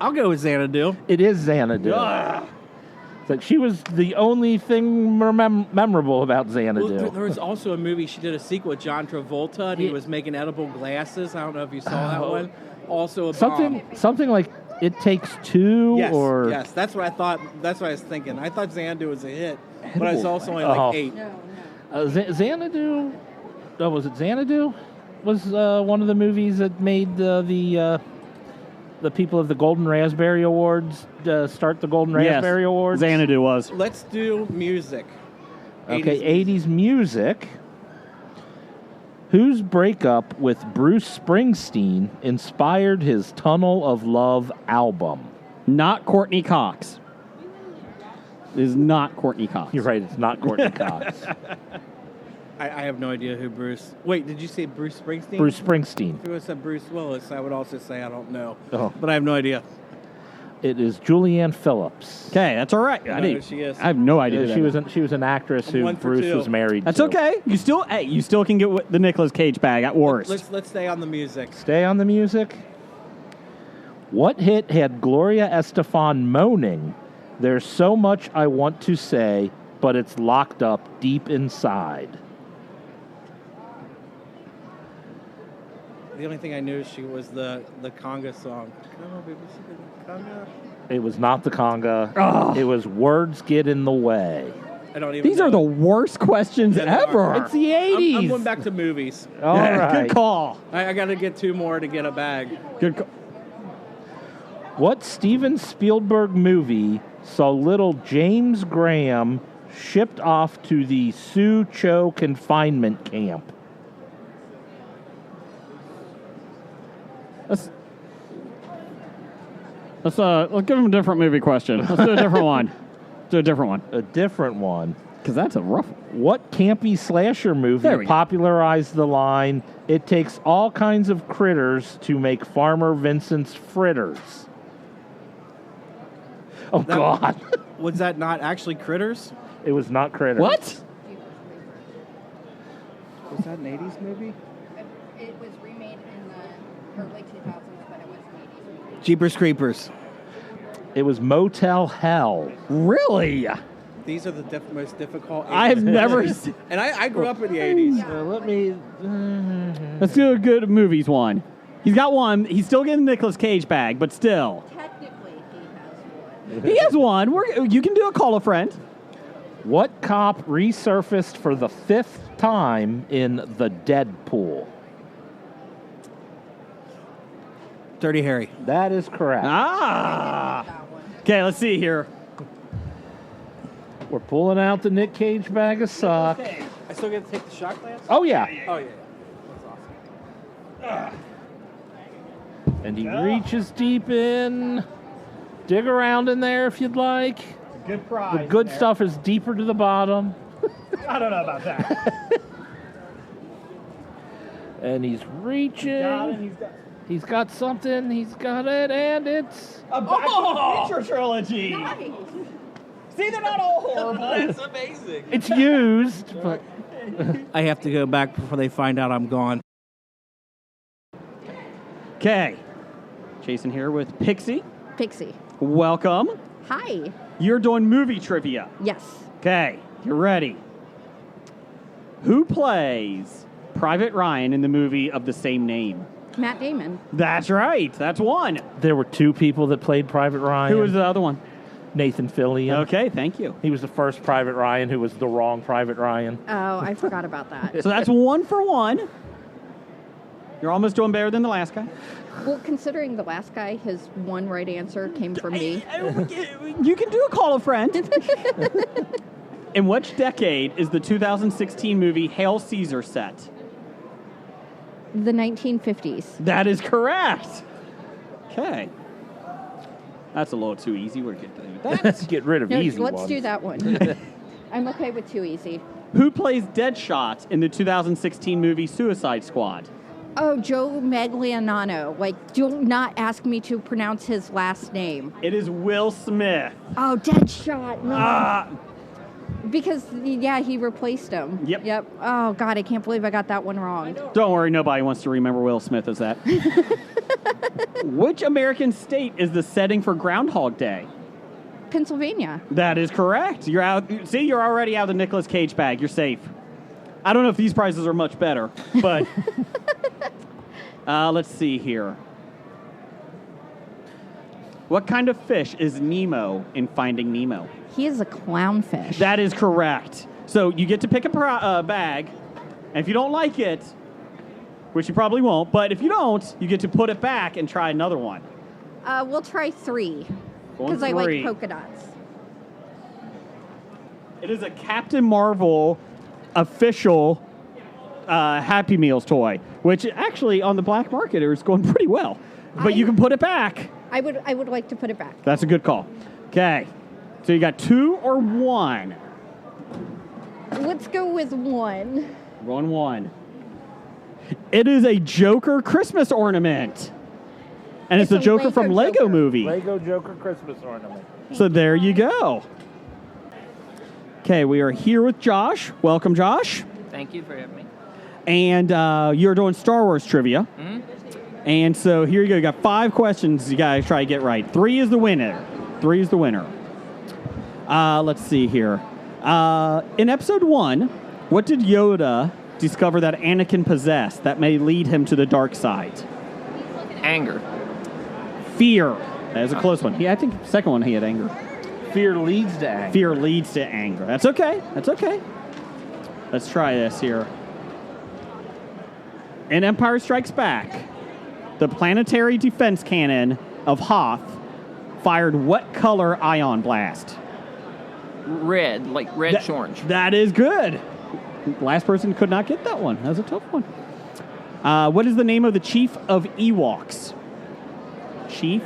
I'll go with Xanadu. It is Xanadu. It's like she was the only thing memorable about Xanadu. Well, there was also a movie, she did a sequel with John Travolta, and he was making edible glasses. I don't know if you saw that one. Also a bomb. Something like It Takes Two, Yes, or yes, that's what I thought. That's what I was thinking. I thought Xanadu was a hit, but it's also only like 8. Xanadu. Was it Xanadu? Was one of the movies that made the people of the Golden Raspberry Awards start the Golden Raspberry Awards? Xanadu was. Let's do music. Okay, 80s music. Whose breakup with Bruce Springsteen inspired his Tunnel of Love album? Not Courtney Cox. It is not Courtney Cox. You're right, it's not Courtney Cox. I have no idea who Bruce... Wait, did you say Bruce Springsteen? Bruce Springsteen. If it was said Bruce Willis, I would also say I don't know. Oh. But I have no idea. It is Julianne Phillips. Okay, that's all right. I know who she is. I have no idea. She was an actress who Bruce was married That's to. okay. You still can get the Nicolas Cage bag at worst. Let's stay on the music. Stay on the music. What hit had Gloria Estefan moaning, "There's so much I want to say, but it's locked up deep inside"? The only thing I knew she was the conga song. Come on, baby, sing the conga. It was not the conga. Ugh. It was Words Get in the Way. I don't even These know. are the worst questions ever. It's the 80s. I'm going back to movies. All right. Good call. I got to get 2 more to get a bag. Good call. What Steven Spielberg movie saw little James Graham shipped off to the Soo Cho confinement camp? Let's give him a different movie question. Let's do a different one. A different one. Because that's a rough one. What campy slasher movie popularized the line, "It takes all kinds of critters to make Farmer Vincent's fritters"? Oh, God. Was that not actually Critters? It was not Critters. What? Was that an 80s movie? It was remade in the early 2000s, but it was an 80s movie. Jeepers Creepers. It was Motel Hell. Really? These are the most difficult. I've never seen. And I grew up in the 80s. Let me... Let's do a good movies one. He's got one. He's still getting the Nicolas Cage bag, but still. Technically, he has one. He has one. You can do a call a friend. What cop resurfaced for the 5th time in The Deadpool? Dirty Harry. That is correct. Okay, let's see here. We're pulling out the Nick Cage bag of sock. I still get to take the shot glass? Oh, yeah. Oh, yeah. That's awesome. And he reaches deep in. Dig around in there if you'd like. Good prize. The good stuff is deeper to the bottom. I don't know about that. And he's reaching. He's got something. He's got it, and it's a Back to the Future trilogy. Nice. See, they're not all horrible. That's amazing. It's used, but I have to go back before they find out I'm gone. Okay. Jason here with Pixie. Pixie. Welcome. Hi. You're doing movie trivia. Yes. Okay, you're ready. Who plays Private Ryan in the movie of the same name? Matt Damon. That's right. That's one. There were 2 people that played Private Ryan. Who was the other one? Nathan Fillion. Okay, thank you. He was the first Private Ryan who was the wrong Private Ryan. Oh, I forgot about that. So that's 1 for 1. You're almost doing better than the last guy. Well, considering the last guy, his one right answer came from me. You can do a call a friend. In which decade is the 2016 movie Hail Caesar set? The 1950s. That is correct. Okay. That's a little too easy. We're getting with that. Let's get rid of easy let's ones. do that one. I'm okay with too easy. Who plays Deadshot in the 2016 movie Suicide Squad? Oh, Joe Maglianano. Do not ask me to pronounce his last name. It is Will Smith. Oh, Deadshot. No. Because, yeah, he replaced him. Yep. Oh, God, I can't believe I got that one wrong. Don't worry, nobody wants to remember Will Smith as that. Which American state is the setting for Groundhog Day? Pennsylvania. That is correct. You're out. See, you're already out of the Nicolas Cage bag. You're safe. I don't know if these prizes are much better, but let's see here. What kind of fish is Nemo in Finding Nemo? He is a clownfish. That is correct. So you get to pick a bag, and if you don't like it, which you probably won't, but if you don't, you get to put it back and try another one. We'll try 3. Going Because I like 3. polka dots. It is a Captain Marvel official Happy Meals toy, which actually on the black market is going pretty well. But you can put it back. I would like to put it back. That's a good call. Okay. So you got 2 or 1? Let's go with 1. 1. It is a Joker Christmas ornament. And it's the Joker from Lego Movie. Lego Joker Christmas ornament. So there you go. Okay, we are here with Josh. Welcome, Josh. Thank you for having me. And you're doing Star Wars trivia. Mhm. And so here you go. You got 5 questions you guys try to get right. 3 is the winner. Let's see here. In episode 1, what did Yoda discover that Anakin possessed that may lead him to the dark side? Anger. Fear. That is a close one. I think the second one he had anger. Fear leads to anger. Fear leads to anger. That's okay. Let's try this here. In Empire Strikes Back, the planetary defense cannon of Hoth fired what color ion blast? Red, like reddish orange. That is good. Last person could not get that one. That was a tough one. What is the name of the chief of Ewoks? Chief?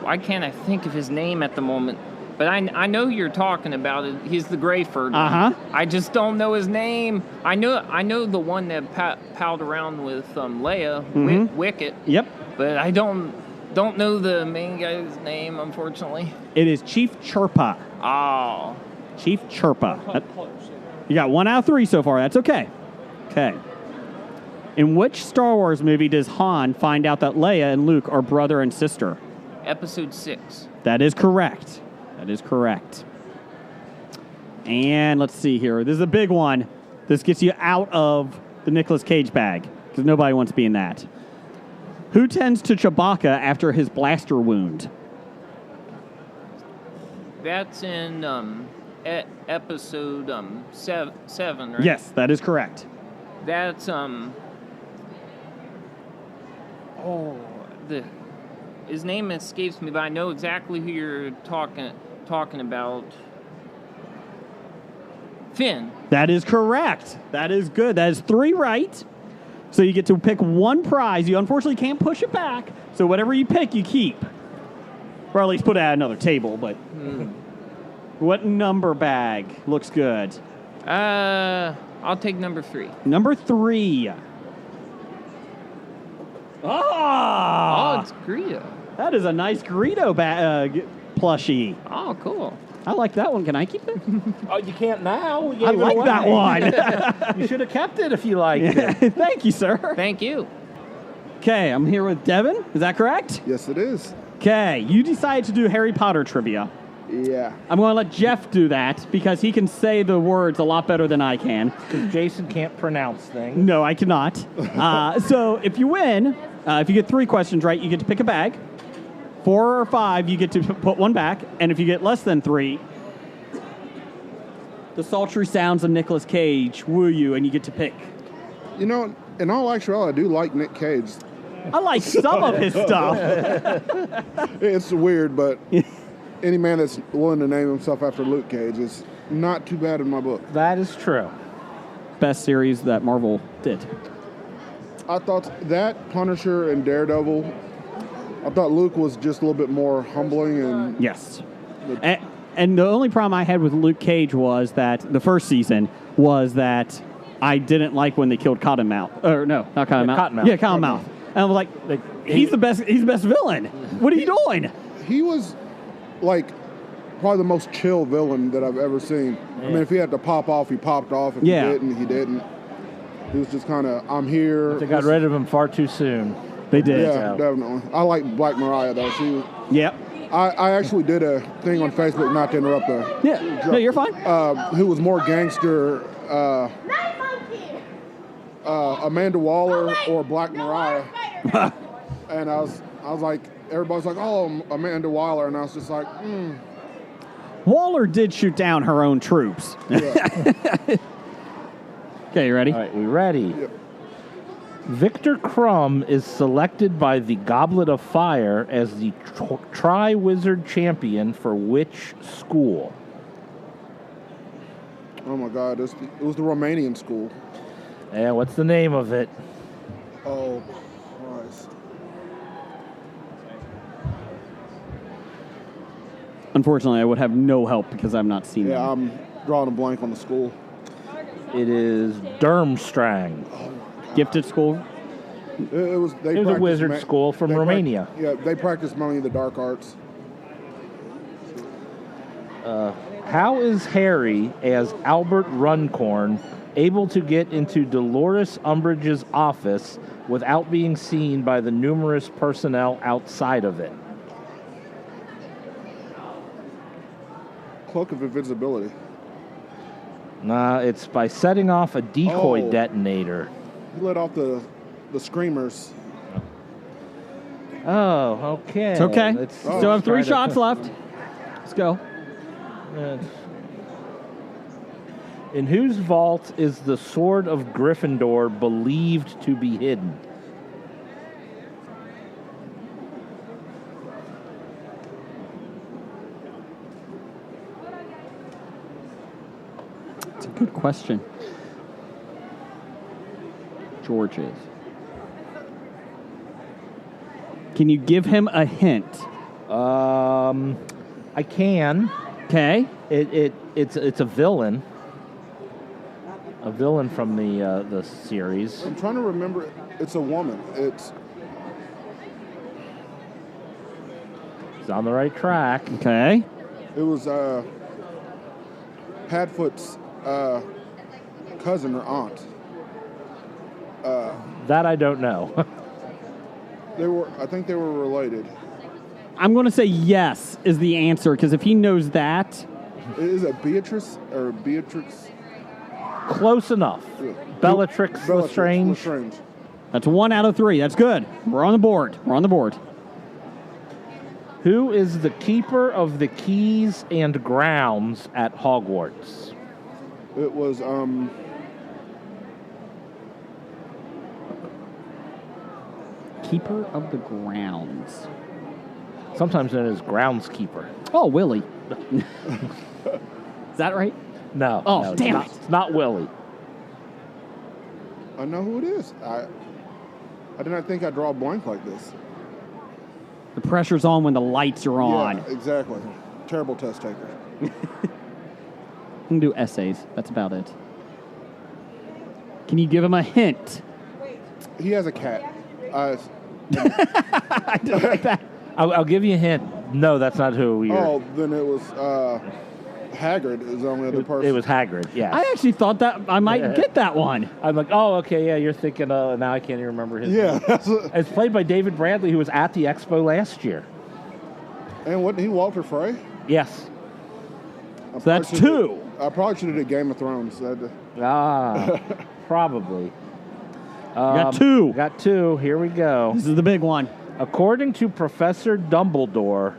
Why can't I think of his name at the moment? But I know who you're talking about it. He's the Greyford. Uh-huh. I just don't know his name. I know the one that palled around with Leia, Mhm. Wicket. Yep. But I don't know the main guy's name, unfortunately. It is Chief Chirpa. Oh. Chief Chirpa. You got 1 out of 3 so far. That's okay. Okay. In which Star Wars movie does Han find out that Leia and Luke are brother and sister? Episode 6. That is correct. And let's see here. This is a big one. This gets you out of the Nicolas Cage bag because nobody wants to be in that. Who tends to Chewbacca after his blaster wound? That's in episode 7, right? Yes, that is correct. That's his name escapes me, but I know exactly who you're talking about. Finn. That is correct. That is good. That is 3 right. So you get to pick 1 prize. You unfortunately can't push it back. So whatever you pick, you keep. Or at least put it at another table. But what number bag looks good? I'll take number 3. Number 3. Oh, it's Greedo. That is a nice Greedo plushie. Oh, cool. I like that one. Can I keep it? Oh, you can't now. I like that one. You should have kept it if you liked it. Thank you, sir. Thank you. Okay, I'm here with Devin. Is that correct? Yes, it is. Okay, you decided to do Harry Potter trivia. Yeah. I'm going to let Jeff do that because he can say the words a lot better than I can. Because Jason can't pronounce things. No, I cannot. So if you win, if you get 3 questions right, you get to pick a bag. 4 or 5, you get to put 1 back. And if you get less than 3, the sultry sounds of Nicolas Cage woo you, and you get to pick. You know, in all actuality, I do like Nick Cage. I like some of his stuff. It's weird, but any man that's willing to name himself after Luke Cage is not too bad in my book. That is true. Best series that Marvel did. I thought that, Punisher, and Daredevil, I thought Luke was just a little bit more humbling. And yes. And the only problem I had with Luke Cage was that the first season was that I didn't like when they killed Cottonmouth. Or no, not Cottonmouth. Cottonmouth. Yeah, Cottonmouth. And I was like, he's the best villain. What are you doing? He was like probably the most chill villain that I've ever seen. I mean, if he had to pop off, he popped off. If Yeah. he didn't, he didn't. He was just kind of, I'm here. They got rid of him far too soon. They did. Yeah, definitely. I like Black Mariah, though. She was, Yep. I actually did a thing on Facebook, not to interrupt the Yeah. No, you're fine. who was more gangster, Amanda Waller or Black Mariah. And I was like, everybody's like, oh, Amanda Waller, and I was just like, Waller did shoot down her own troops. Okay, you ready? All right, we ready? Yep. Victor Crumb is selected by the Goblet of Fire as the Tri-Wizard champion for which school? Oh my God, it was the Romanian school. And what's the name of it? Oh, Christ. Unfortunately, I would have no help because I've not seen Yeah, them. I'm drawing a blank on the school. It is Durmstrang. Gifted school? It was a wizard school from Romania. Yeah, they practiced many of the dark arts. How is Harry, as Albert Runcorn, able to get into Dolores Umbridge's office without being seen by the numerous personnel outside of it? Cloak of invisibility. Nah, it's by setting off a decoy Oh. detonator. He let off the screamers. Oh, okay. It's okay. Let's Still have 3 try to- shots left. Let's go. In whose vault is the sword of Gryffindor believed to be hidden? It's a good question. George's. Can you give him a hint? I can. Okay. It's a villain. A villain from the series. I'm trying to remember. It's a woman. It's on the right track. Okay. It was Padfoot's cousin or aunt. That I don't know. I think they were related. I'm going to say yes is the answer, because if he knows that... Is it Beatrice or Beatrix? Close enough. Yeah. Bellatrix Lestrange. That's 1 out of 3. That's good. We're on the board. Who is the keeper of the keys and grounds at Hogwarts? It was Keeper of the grounds. Sometimes known as groundskeeper. Oh, Willie. Is that right? No. Oh, no, damn it's not Willie. I know who it is. I did not think I'd draw a blank like this. The pressure's on when the lights are on. Yeah, exactly. Terrible test taker. You can do essays. That's about it. Can you give him a hint? He has a cat. I didn't like that. I'll give you a hint. No, that's not who you're... Oh, then it was Hagrid is the only other person. It was Hagrid, yes. I actually thought that I might get that one. I'm like, oh, okay, yeah, you're thinking, now I can't even remember his Yeah. name. It's played by David Bradley, who was at the Expo last year. And wasn't he Walter Frey? Yes. So that's 2. I probably should have did Game of Thrones. Probably. Got 2. Got 2. Here we go. This is the big one. According to Professor Dumbledore,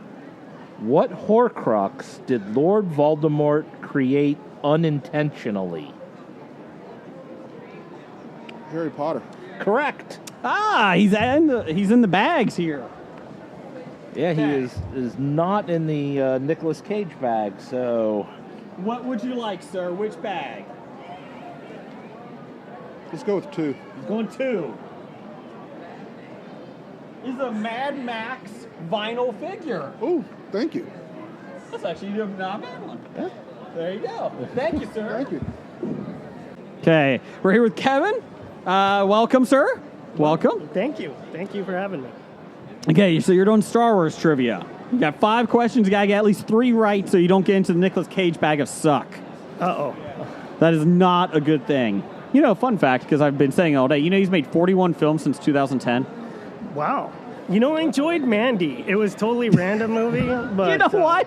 what Horcrux did Lord Voldemort create unintentionally? Harry Potter. Correct. He's in the bags here. Yeah, he is not in the Nicolas Cage bag, so... What would you like, sir? Which bag? Let's go with 2. He's going 2. Is a Mad Max vinyl figure. Oh, thank you. That's actually not a bad one. There you go. Thank you, sir. Thank you. Okay, we're here with Kevin. Welcome, sir. Welcome. Thank you. Thank you for having me. Okay, so you're doing Star Wars trivia. You got 5 questions. You got to get at least 3 right so you don't get into the Nicolas Cage bag of suck. Uh-oh. That is not a good thing. You know, fun fact, because I've been saying all day, you know he's made 41 films since 2010? Wow. You know, I enjoyed Mandy. It was totally random movie, but... You know what?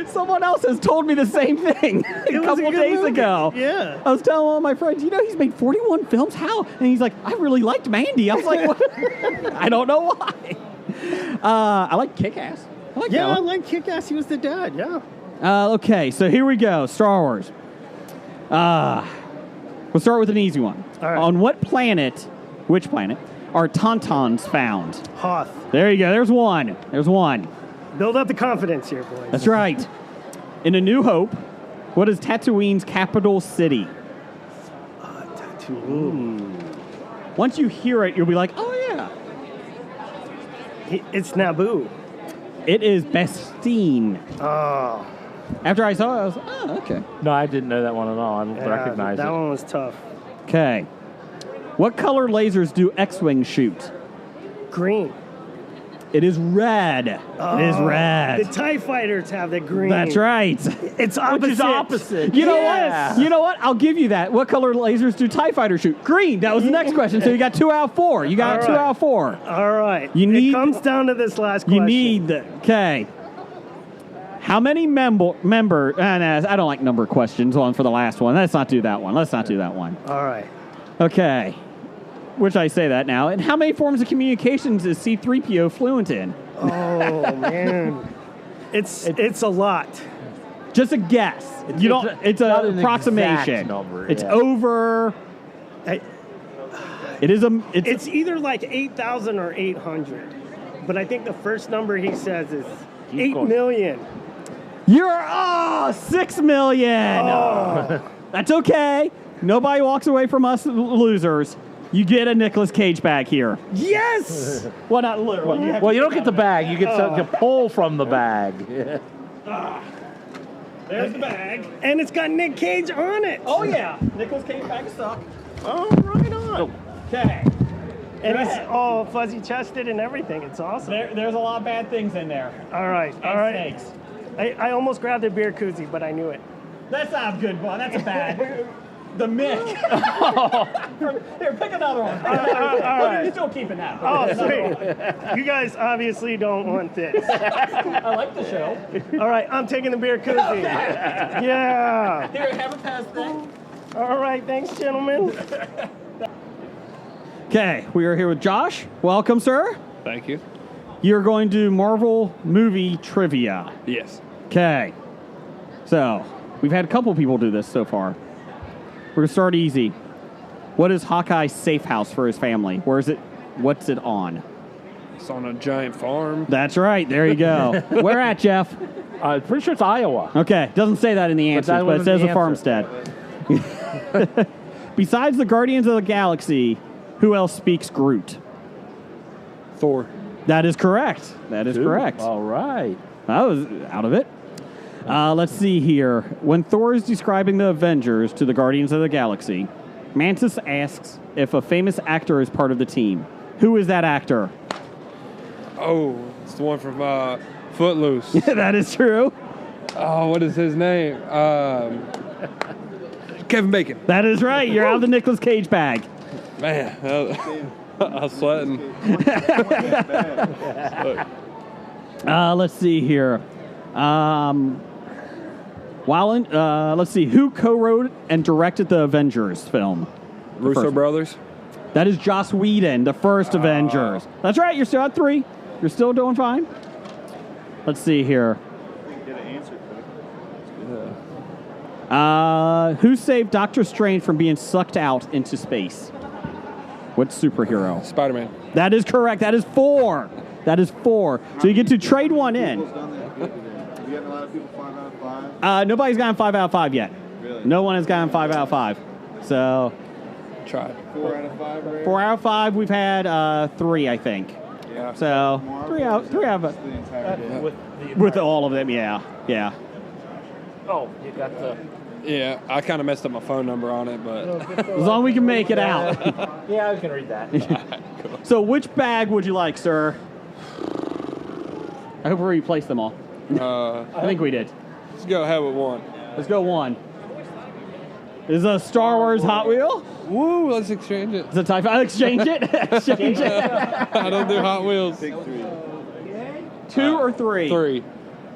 Someone else has told me the same thing a couple days ago. Yeah. I was telling one of my friends, you know, he's made 41 films? How? And he's like, I really liked Mandy. I was like, what? I don't know why. I like Kick-Ass. I like that one. I like Kick-Ass. He was the dad, yeah. Okay, so here we go. Star Wars. We'll start with an easy one. All right. On which planet, are Tauntauns found? Hoth. There you go. There's one. Build up the confidence here, boys. That's right. In A New Hope, what is Tatooine's capital city? Tatooine. Once you hear it, you'll be like, oh, yeah. It's Naboo. It is Bestine. Oh. After I saw it, I was like, oh, okay. No, I didn't know that one at all. I don't recognize it. That one was tough. Okay. What color lasers do X-Wing shoot? Green. It is red. It is red. The TIE fighters have the green. That's right. It's opposite. Which is opposite. You know what? You know what? I'll give you that. What color lasers do TIE fighters shoot? Green. That was the next question. So you got 2 out of 4. You got 2 out of 4. All right. It comes down to this last question. Okay. How many member? I don't like number questions on for the last one. Let's not do that one. All right. Okay. Which I say that now. And how many forms of communications is C-3PO fluent in? Oh, man. It's a lot. Just a guess. It's an approximation. It's over. It's either like 8,000 or 800. But I think the first number he says is 8 million. You're 6 million. Oh. That's okay. Nobody walks away from us losers. You get a Nicolas Cage bag here. Yes! Well, not literally. Well, you don't get the bag. You get something to pull from the bag. There's the bag. And it's got Nick Cage on it. Oh, yeah. Nicolas Cage bag of suck. Oh, right on. Okay. And it's all fuzzy-chested and everything. It's awesome. There's a lot of bad things in there. All right. Snakes. I almost grabbed a beer koozie, but I knew it. That's not a good one. That's a bad. The Mick. Here, pick another one. All right. You're still keeping that. Oh, sweet. You guys obviously don't want this. I like the show. All right, I'm taking the beer koozie. Yeah. Here, have a pass thing. All right, thanks, gentlemen. Okay, we are here with Josh. Welcome, sir. Thank you. You're going to do Marvel movie trivia. Yes. Okay. So, we've had a couple people do this so far. We're going to start easy. What is Hawkeye's safe house for his family? Where is it? What's it on? It's on a giant farm. That's right. There you go. Where at, Jeff? I'm pretty sure it's Iowa. Okay. Doesn't say that in the answers, but it says a farmstead. Besides the Guardians of the Galaxy, who else speaks Groot? Thor. That is correct. Correct. All right. I was out of it. Let's see here. When Thor is describing the Avengers to the Guardians of the Galaxy, Mantis asks if a famous actor is part of the team. Who is that actor? Oh, it's the one from Footloose. That is true. Oh, what is his name? Kevin Bacon. That is right. You're out of the Nicolas Cage bag. Man, I was sweating. Let's see here. Let's see. Who co-wrote and directed the Avengers film? Russo brothers. That is Joss Whedon, the first Avengers. That's right. You're still at 3. You're still doing fine. Let's see here. Who saved Doctor Strange from being sucked out into space? What superhero? Spider-Man. That is correct. That is 4. So you get to trade one in. Have you gotten a lot of people 5 out of 5? Nobody's gotten 5 out of 5 yet. Really? No one has gotten 5 out of 5. So Try. 4 out of 5, right? 4 out of 5. We've had 3, I think. Yeah. So 3 out of The entire day. with all of them. Yeah. Oh, you got the... Yeah, I kind of messed up my phone number on it, but... As long as we can make it out. Yeah, I was going to read that. So which bag would you like, sir? I hope we replaced them all. I think we did. Let's go ahead with 1. Let's go 1. Is a Star Wars Hot Wheel? Woo, let's exchange it. It's a TIE Fighter. Exchange it. Exchange it. I don't do Hot Wheels. 2 or 3? 3.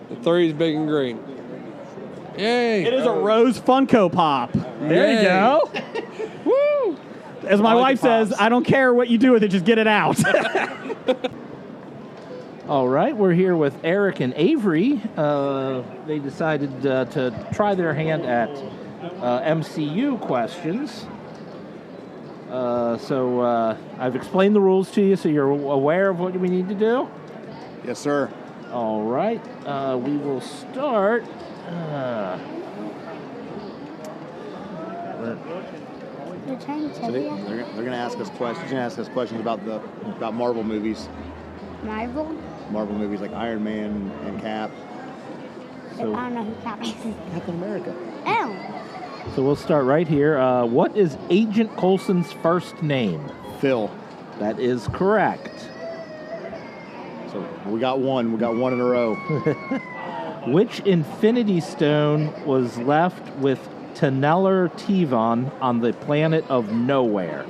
The 3 is big and green. Yay! It is a Rose Funko Pop. There Yay. you go. Woo! As my wife says, I don't care what you do with it, just get it out. All right, we're here with Eric and Avery. They decided to try their hand at MCU questions. So I've explained the rules to you, so you're aware of what we need to do? Yes, sir. All right, we will start. You're trying So they're going to ask us questions about Marvel movies. Marvel? Marvel movies like Iron Man and Cap. I don't know who Cap is. Captain America. Oh. So we'll start right here. What is Agent Coulson's first name? Phil. That is correct. So we got one. We got one in a row. Which Infinity Stone was left with Taneller Tivon on the planet of Nowhere?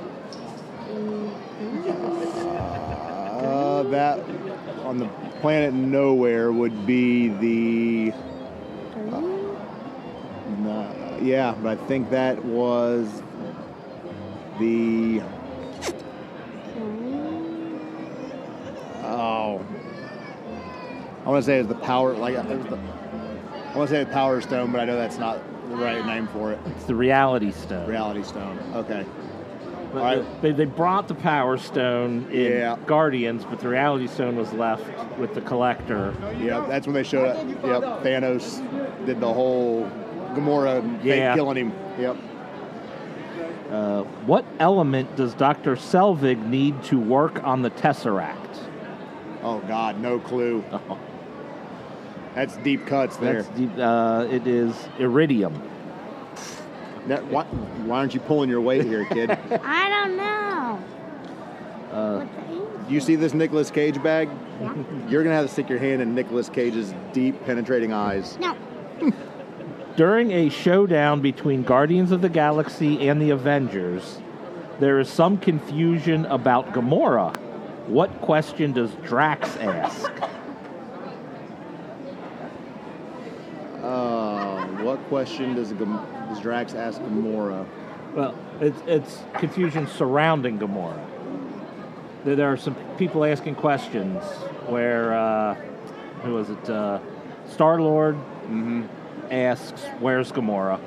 That on the planet Nowhere would be the. Yeah, but I think that was the. Oh, I want to say it was the power. Like it was the. I want to say the Power Stone, but I know that's not the right name for it. It's the Reality Stone. Reality Stone. Okay. But All right. they brought the Power Stone in Guardians, but the Reality Stone was left with the Collector. Yeah, that's when they showed up. Yep, Thanos did the whole Gamora fake killing him. Yep. What element does Dr. Selvig need to work on the Tesseract? Oh, God, no clue. That's deep cuts there. That's deep. It is iridium. Why aren't you pulling your weight here, kid? I don't know. Do you see this Nicolas Cage bag? Yeah. You're going to have to stick your hand in Nicolas Cage's deep, penetrating eyes. No. During a showdown between Guardians of the Galaxy and the Avengers, there is some confusion about Gamora. What question does Drax ask? What question does Drax ask Gamora? Well, it's confusion surrounding Gamora. There are some people asking questions where, who was it? Star-Lord asks, where's Gamora?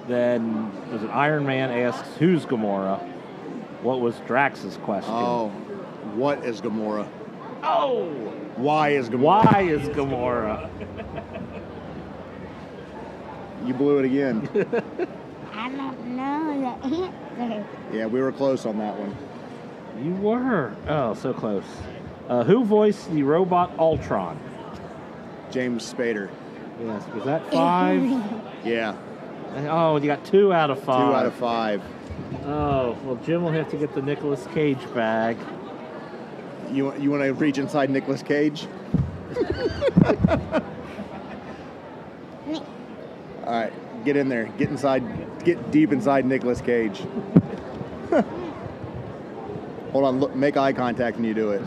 Then, was it Iron Man asks, who's Gamora? What was Drax's question? Oh, what is Gamora? Oh! Why is Gamora? Why is Gamora? You blew it again. I don't know the answer. Yeah, we were close on that one. You were. Oh, so close. Who voiced the robot Ultron? James Spader. Yes. Was that 5? Yeah. Oh, you got 2 out of 5. 2 out of 5. Oh, well, Jim will have to get the Nicolas Cage bag. You want to reach inside Nicolas Cage? All right, get in there. Get inside. Get deep inside Nicolas Cage. Hold on. Look. Make eye contact when you do it.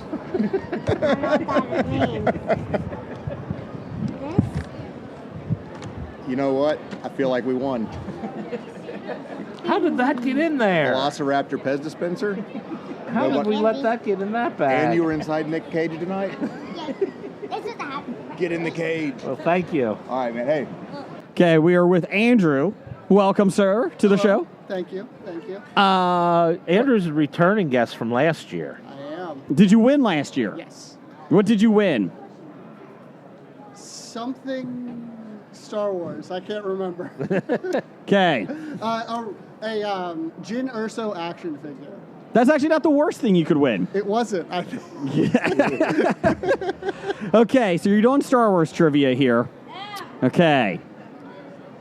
You know what? I feel like we won. How did that get in there? Velociraptor Pez dispenser. How did we let that get in that bag? And you were inside Nick Cage tonight? This is happening. Get in the cage. Well, thank you. All right, man. Hey. Okay, we are with Andrew. Welcome, sir, to the show. Thank you. Thank you. Andrew's a returning guest from last year. I am. Did you win last year? Yes. What did you win? Something Star Wars. I can't remember. Okay. A Jyn Erso action figure. That's actually not the worst thing you could win. It wasn't. Okay, so you're doing Star Wars trivia here. Okay.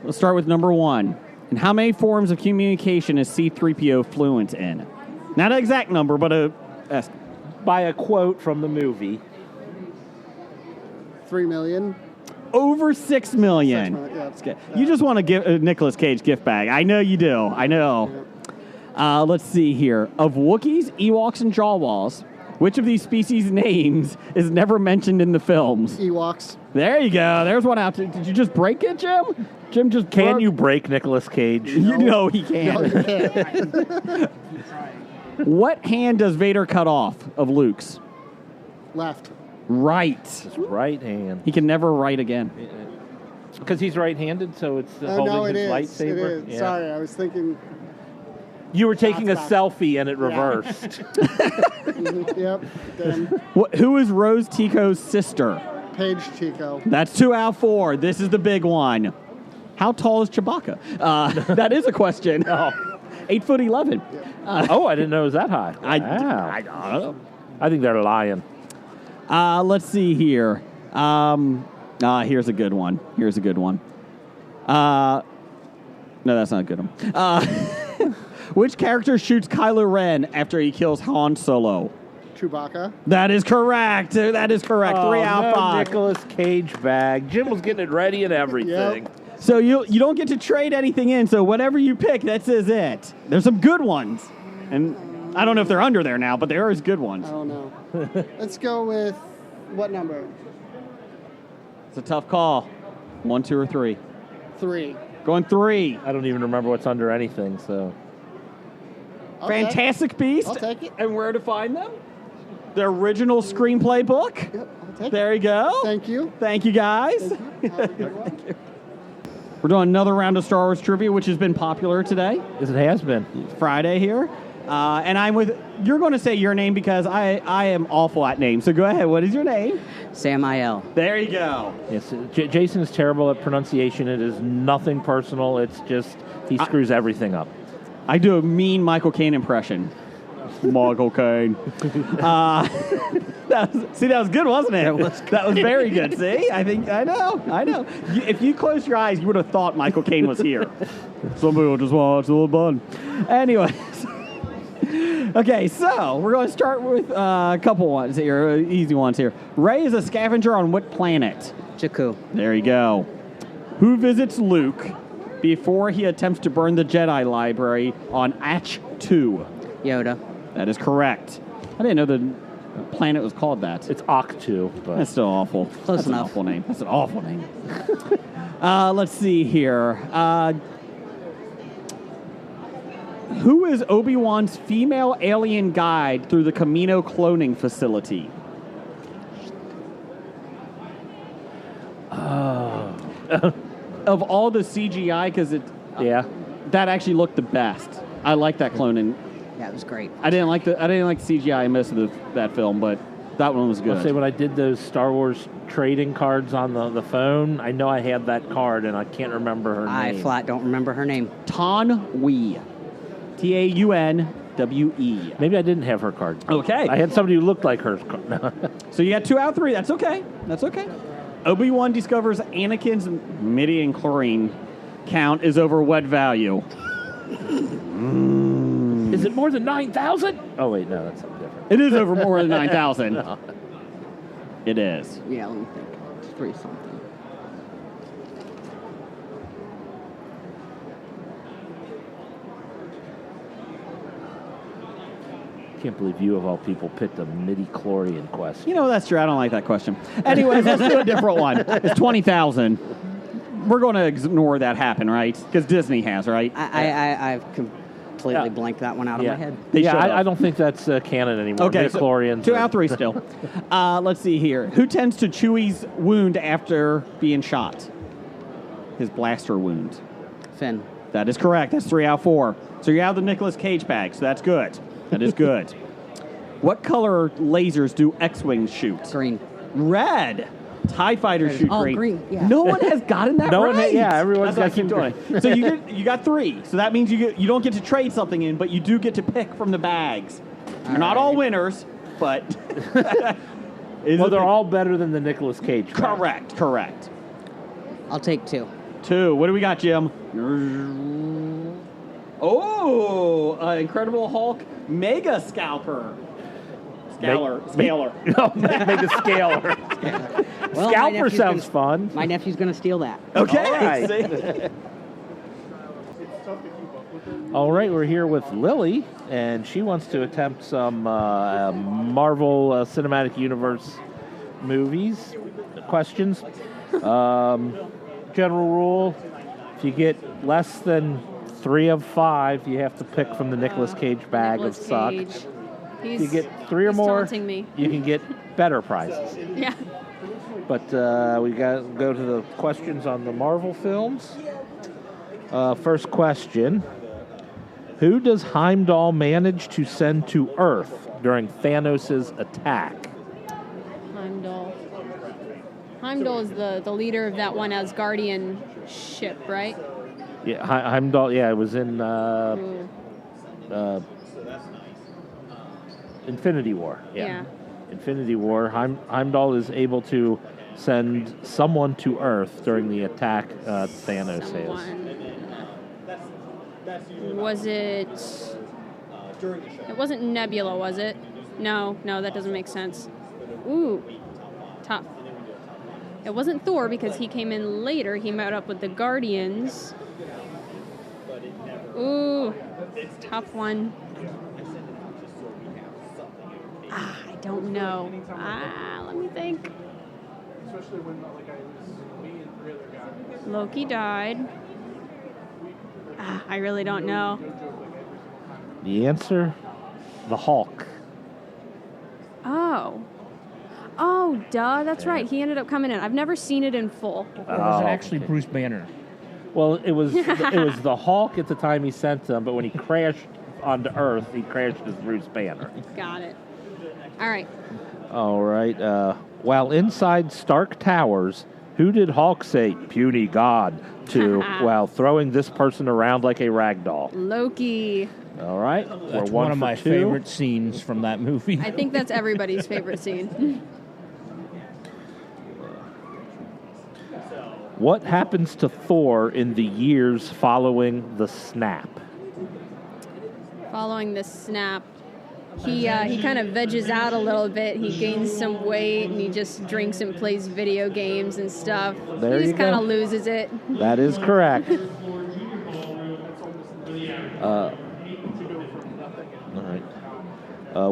Let's start with number 1. And how many forms of communication is C-3PO fluent in? Not an exact number, but a estimate. By a quote from the movie. $3 million. Over 6 million. 6 million, yeah. That's good. You just want to give a Nicolas Cage gift bag. I know you do. I know. Let's see here. Of Wookiees, Ewoks, and Jawas, which of these species' names is never mentioned in the films? Ewoks. There you go. There's one out. Did you just break it, Jim? Jim just Can broke- you break Nicolas Cage? You know he can't. No, you can't. What hand does Vader cut off of Luke's? Left. Right. His right hand. He can never write again. Because he's right-handed, so it's holding No, it his is. lightsaber. It is. Yeah. Sorry, I was thinking. You were taking a Shots selfie and it reversed. Yep. Then Who is Rose Tico's sister? Paige Tico. That's 2 out of 4. This is the big one. How tall is Chewbacca? That is a question. 8'11". Oh, I didn't know it was that high. Wow. I think they're lying. Let's see here. Here's a good one. Here's a good one. No, that's not a good one. Which character shoots Kylo Ren after he kills Han Solo? Chewbacca. That is correct. That is correct. 3 out of 5. Nicolas Cage bag. Jim was getting it ready and everything. So you don't get to trade anything in. So whatever you pick, that says it. There's some good ones, and I don't know if they're under there now, but there is good ones. I don't know. Let's go with what number? It's a tough call. 1, 2, or 3. 3. Going 3. I don't even remember what's under anything. So Fantastic Beast. I'll take it. And where to find them? The original screenplay book. Yep, I'll take There you go. Thank you. Thank you, guys. Thank you. Have a good one. We're doing another round of Star Wars trivia, which has been popular today. Yes, it has been. Friday here. And I'm with, you're going to say your name because I am awful at names. So go ahead. What is your name? Samael. There you go. Yes, Jason is terrible at pronunciation. It is nothing personal. It's just he screws everything up. I do a mean Michael Caine impression. Michael Caine. That was good, wasn't it? That was very good. See? I know. If you closed your eyes, you would have thought Michael Caine was here. Some people just watch a little bun. Anyways. Okay, so we're going to start with a couple ones here, easy ones here. Rey is a scavenger on what planet? Jakku. There you go. Who visits Luke before he attempts to burn the Jedi library on Atch 2? Yoda. That is correct. I didn't know the planet was called that. It's Octu. But That's still awful. Close That's enough. An awful name. That's an awful name. Let's see here. Who is Obi-Wan's female alien guide through the Camino cloning facility? Of all the CGI, because that actually looked the best. I like that cloning. Yeah, it was great. I didn't like the CGI in most of that film, but that one was good. I'll say when I did those Star Wars trading cards on the phone, I know I had that card and I can't remember her I name. flat don't remember her name. Taun We. Taunwe. Maybe I didn't have her card. Okay. I had somebody who looked like her. So you got 2 out of 3. That's okay. That's okay. Obi-Wan discovers Anakin's midi-chlorine count is over what value? Is it more than 9,000? Oh, wait, no, that's something different. It is over more than 9,000. No. It is. Yeah, let me think. It's 3 something. I can't believe you, of all people, picked a midi-chlorian question. You know, that's true. I don't like that question. Anyways, let's do a different one. It's 20,000. We're going to ignore that happen, right? Because Disney has, right? I've completely blanked that one out of my head. I don't think that's canon anymore. Okay, Midi-chlorians 2 out of 3 still. Let's see here. Who tends to Chewie's wound after being shot? His blaster wound. Finn. That is correct. That's 3 out of 4. So you have the Nicolas Cage bag, so that's good. That is good. What color lasers do X-Wings shoot? Green. Red. TIE fighters shoot Oh, green. green, yeah. No one has gotten that No right. one everyone's That's got what I keep doing. So you got 3. So that means you don't get to trade something in, but you do get to pick from the bags. You're not all winners, but well, they're all better than the Nicolas Cage. Correct. I'll take 2. 2. What do we got, Jim? Oh, Incredible Hulk Mega Scalper. Scaler. Mega Scaler. Well, my Scalper nephew's sounds gonna- fun. My nephew's going to steal that. Okay. All right. All right, we're here with Lily, and she wants to attempt some Marvel Cinematic Universe movies. Questions. General rule, if you get less than 3 of 5, you have to pick from the Nicolas Cage bag Nicolas of suck. Cage. If you get 3 or he's more, taunting me. you can get better prizes. Yeah. But we got to go to the questions on the Marvel films. First question. Who does Heimdall manage to send to Earth during Thanos' attack? Heimdall is the leader of that one Asgardian ship, right? Yeah, Heimdall, yeah, it was in Infinity War. Yeah. Infinity War. Heimdall is able to send someone to Earth during the attack Thanos has. Was it... It wasn't Nebula, was it? No, that doesn't make sense. Ooh, tough. It wasn't Thor because he came in later. He met up with the Guardians. Ooh, tough one. I don't know. Let me think. Loki died. I really don't know. The answer? The Hulk. Oh, duh, that's right. He ended up coming in. I've never seen it in full. Or was it actually Bruce Banner? Well, it was the Hulk at the time he sent them, but when he crashed onto Earth, he crashed as Bruce Banner. Got it. All right. All right. While inside Stark Towers, who did Hulk say "puny god" to while throwing this person around like a rag doll? Loki. All right. That's one of my favorite scenes from that movie. I think that's everybody's favorite scene. What happens to Thor in the years following the snap? Following the snap, he kind of veggies out a little bit. He gains some weight, and he just drinks and plays video games and stuff. There he you just kind go. of loses it. That is correct. All right.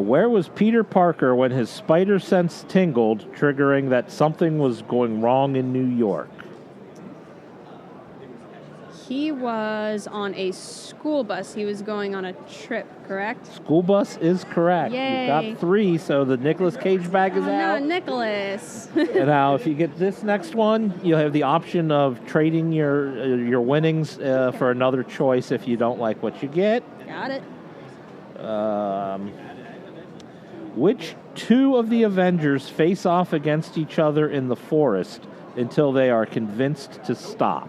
Where was Peter Parker when his spider sense tingled, triggering that something was going wrong in New York? He was on a school bus. He was going on a trip, correct? School bus is correct. Yay. You've got 3, so the Nicolas Cage bag is No, out. Nicholas. And now, if you get this next one, you'll have the option of trading your winnings for another choice if you don't like what you get. Got it. Which 2 of the Avengers face off against each other in the forest until they are convinced to stop?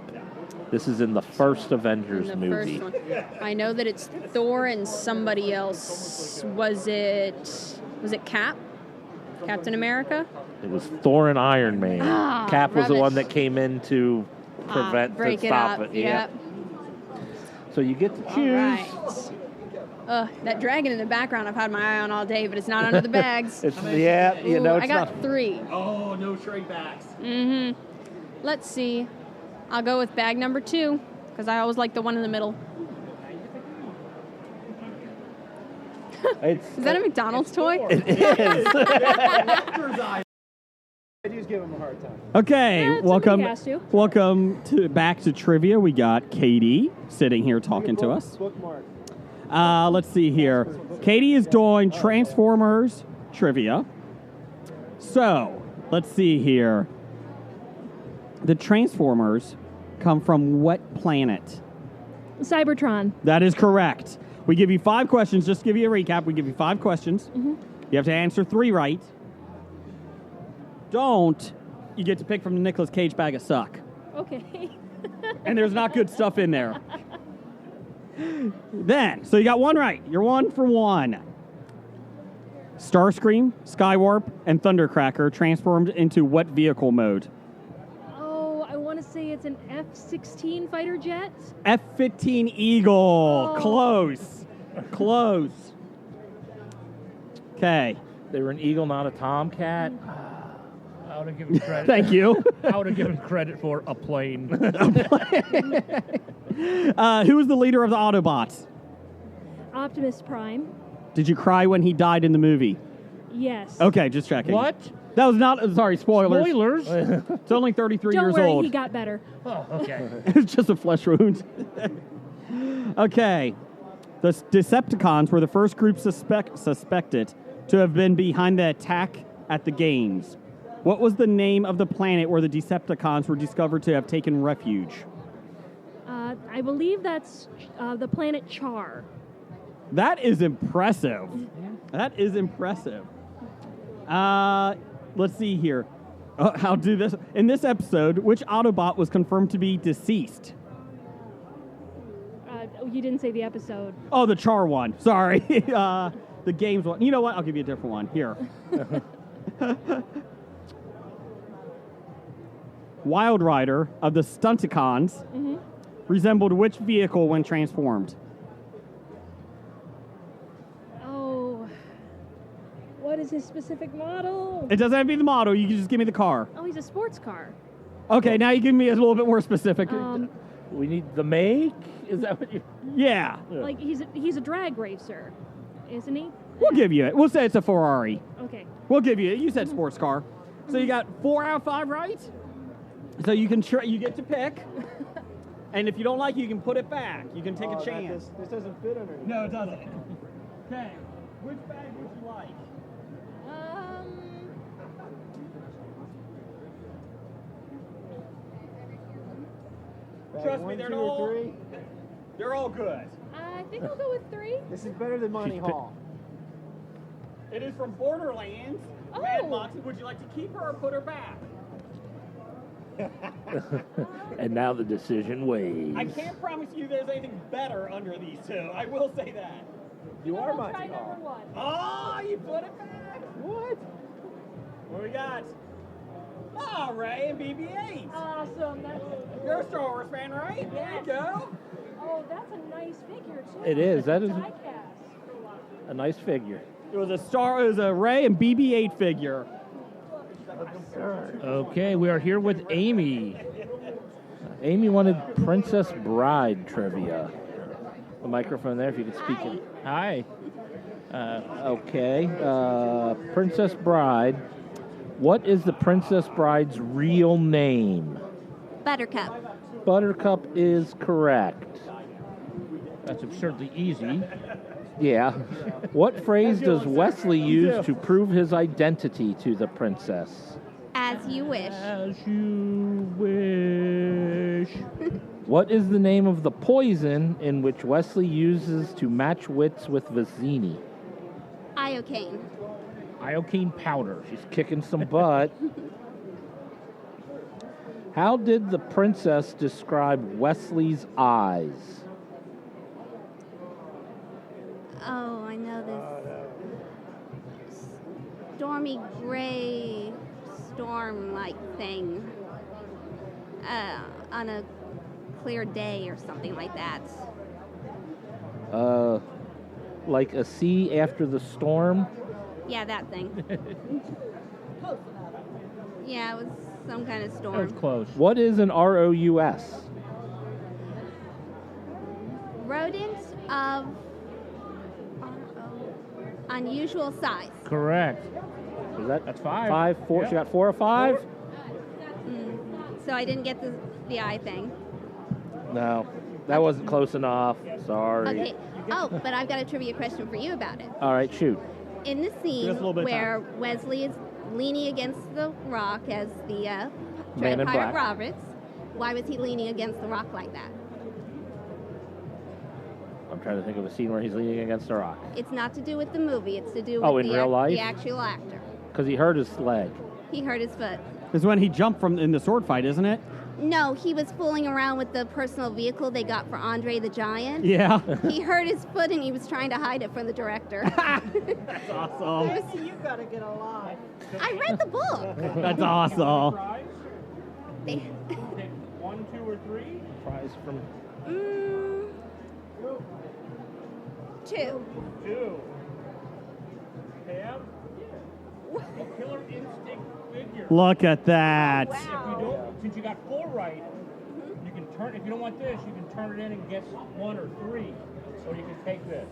This is in the first Avengers The movie. first one. I know that it's Thor and somebody else. Was it Cap? Captain America? It was Thor and Iron Man. Cap was the rubbish. one that came in to Break to it stop up. it. Yeah. Yep. So you get to choose. All right. That dragon in the background I've had my eye on all day, but it's not under the bags. It's yeah, you know Ooh, it's I got not. 3. Oh, no trade backs. Mm-hmm. Let's see. I'll go with bag number 2, because I always like the one in the middle. Is that a McDonald's toy? It is. I just give him a hard time. Okay, Yeah, welcome. somebody has to. Welcome back to trivia. We got Katie sitting here talking to us. Bookmark. Let's see here. Katie is doing Transformers trivia. So let's see here. The Transformers come from what planet? Cybertron. That is correct. We give you 5 questions. Just to give you a recap, we give you 5 questions. Mhm. You have to answer 3 right. Don't, you get to pick from the Nicolas Cage bag of suck. Okay. And there's not good stuff in there. Then, so you got 1 right. You're 1 for 1. Starscream, Skywarp, and Thundercracker transformed into what vehicle mode? Oh, I want to say it's an F-16 fighter jet. F-15 Eagle. Oh. Close. Close. Okay. They were an eagle, not a tomcat. I would have given credit. Thank you. I would have given credit for a plane. Who was the leader of the Autobots? Optimus Prime. Did you cry when he died in the movie? Yes. Okay, just checking. What? That was not. Sorry, spoilers. Spoilers? It's only 33 Don't years worry, old. he got better. Oh, okay. It's just a flesh wound. Okay. The Decepticons were the first group suspected to have been behind the attack at the games. What was the name of the planet where the Decepticons were discovered to have taken refuge? I believe that's the planet Char. That is impressive. That is impressive. Let's see here. I'll do this. In this episode, which Autobot was confirmed to be deceased? You didn't say the episode. Oh, the Char one. Sorry. The games one. You know what? I'll give you a different one. Here. Wild Rider of the Stunticons resembled which vehicle when transformed? Oh. What is his specific model? It doesn't have to be the model. You can just give me the car. Oh, he's a sports car. Okay, now you give me a little bit more specific. We need the make? Is that what you... Yeah. Like he's a drag racer, isn't he? We'll give you it. We'll say it's a Ferrari. Okay. We'll give you it. You said sports car. So you got 4 out of 5 right. So you can you get to pick. And if you don't like it, you can put it back. You can take a chance. This doesn't fit underneath. No, it doesn't. Okay. Which bag would you like? Trust me, they're all good. I think I'll go with 3. This is better than Monty Hall. It is from Borderlands. Oh. Mad Moxie, would you like to keep her or put her back? And now the decision weighs. I can't promise you there's anything better under these two. I will say that. You are We'll Monty try Hall. number 1. Oh, you put it back. What? What we got? Oh, Ray and BB-8. Awesome. You're a Star Wars fan, right? There you go. Oh, that's a nice figure too. It is. That is Die-cast. a nice figure. It was a Ray and BB-8 figure. Okay, we are here with Amy. Amy wanted Princess Bride trivia. The microphone there, if you could speak it. Hi. Okay. Princess Bride. What is the Princess Bride's real name? Buttercup. Buttercup is correct. That's absurdly easy. Yeah. What phrase does Wesley use to prove his identity to the princess? As you wish. As you wish. What is the name of the poison in which Wesley uses to match wits with Vizzini? Iocane. Iocane powder. She's kicking some butt. How did the princess describe Wesley's eyes? Oh, I know this. Stormy gray, storm-like thing. On a clear day or something like that. Like a sea after the storm? Yeah, that thing. Yeah, it was some kind of storm. That was close. What is an ROUS? Rodent of unusual size. Correct. Is that That's 5. 5, 4? Yep. She got 4 or 5? So I didn't get the eye thing. No, that wasn't close enough. Sorry. Okay. Oh, but I've got a trivia question for you about it. All right, shoot. In the scene Just a little bit of where Wesley is leaning against the rock as the Man Dread in Pirate Black. Roberts, why was he leaning against the rock like that? I'm trying to think of a scene where he's leaning against a rock. It's not to do with the movie. It's to do with Oh, in real life? the actual actor. Because he hurt his leg. He hurt his foot. Is when he jumped in the sword fight, isn't it? No, he was fooling around with the personal vehicle they got for Andre the Giant. Yeah. He hurt his foot and he was trying to hide it from the director. That's awesome. You gotta get alive. I read the book. That's awesome. They, 1, 2, or 3? Prize from... 2. 2. Pam? A killer Look at that. If you don't, since you got 4 right, you can turn. If you don't want this, you can turn it in and guess 1 or 3, or you can take this.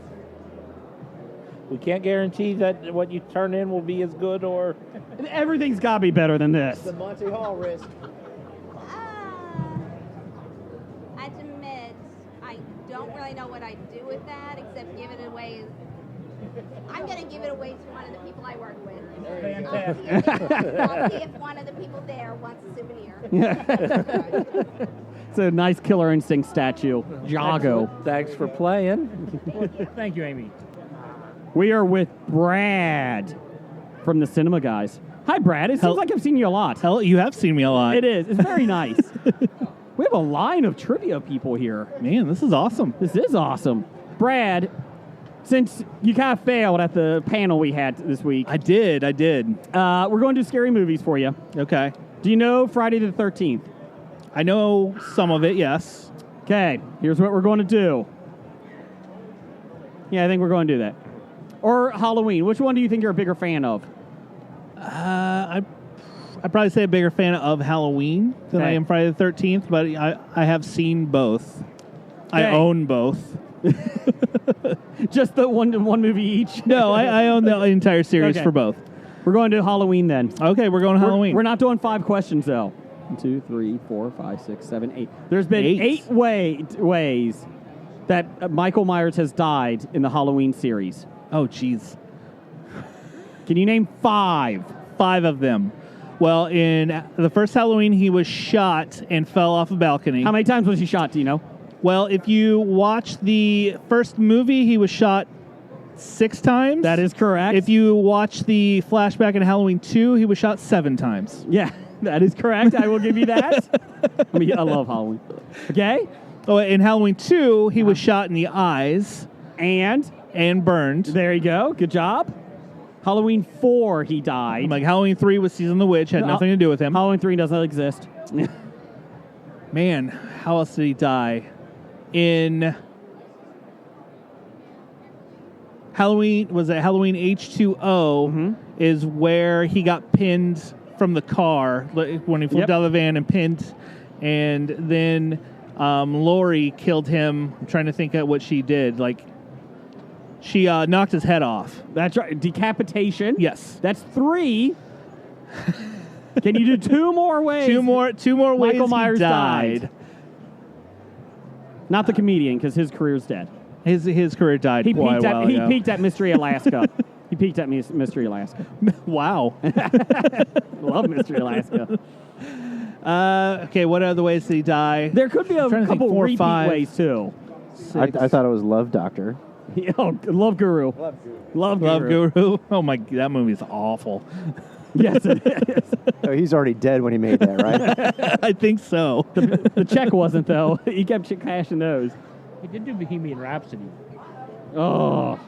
We can't guarantee that what you turn in will be as good or... Everything's got to be better than this. The Monty Hall risk. I admit, I don't really know what I'd do with that except give it away. I'm going to give it away to one of the people I work with. I'll see if one of the people there wants a souvenir. It's a nice Killer Instinct statue. Jago. Thanks for playing. Thank you, Amy. We are with Brad from the Cinema Guys. Hi, Brad. It seems like I've seen you a lot. Hell, you have seen me a lot. It is. It's very nice. We have a line of trivia people here. Man, this is awesome. This is awesome. Brad, since you kind of failed at the panel we had this week. I did. We're going to do scary movies for you. Okay. Do you know Friday the 13th? I know some of it, yes. Okay, here's what we're going to do. Yeah, I think we're going to do that. Or Halloween. Which one do you think you're a bigger fan of? I'd probably say a bigger fan of Halloween than I am Friday the 13th, but I have seen both. Okay. I own both. Just the one movie each? No, I own the entire series for both. We're going to Halloween then. Okay, we're going to Halloween. We're not doing 5 questions, though. 1, 2, 3, 4, 5, 6, 7, 8. There's been 8 ways that Michael Myers has died in the Halloween series. Oh, jeez. Can you name 5? 5 of them. Well, in the first Halloween, he was shot and fell off a balcony. How many times was he shot, do you know? Well, if you watch the first movie, he was shot 6 times. That is correct. If you watch the flashback in Halloween 2, he was shot 7 times. Yeah, that is correct. I will give you that. I love Halloween. Okay? Oh, in Halloween 2, he was shot in the eyes. And burned. There you go. Good job. Halloween 4, he died. Like Halloween 3 was Season of the Witch, had nothing to do with him. Halloween 3 doesn't exist. Man, how else did he die? In Halloween, was it Halloween H2O is where he got pinned from the car when he flipped out of the van and pinned. And then Laurie killed him. I'm trying to think of what she did. She knocked his head off. That's right. Decapitation. Yes. That's 3. Can you do 2 more ways? Two more ways Michael Myers he died. Not the comedian, because his career's dead. His career died. He peaked at Mystery Alaska. He peaked at Mystery Alaska. Wow. Love Mystery Alaska. Okay, what other ways did he die? There could be a couple repeat ways, too. I thought it was Love Doctor. Love Guru. Love Guru. Oh, my, that movie's awful. Yes, it is. Oh, he's already dead when he made that, right? I think so. The check wasn't, though. He kept cashing those. He did do Bohemian Rhapsody. Oh.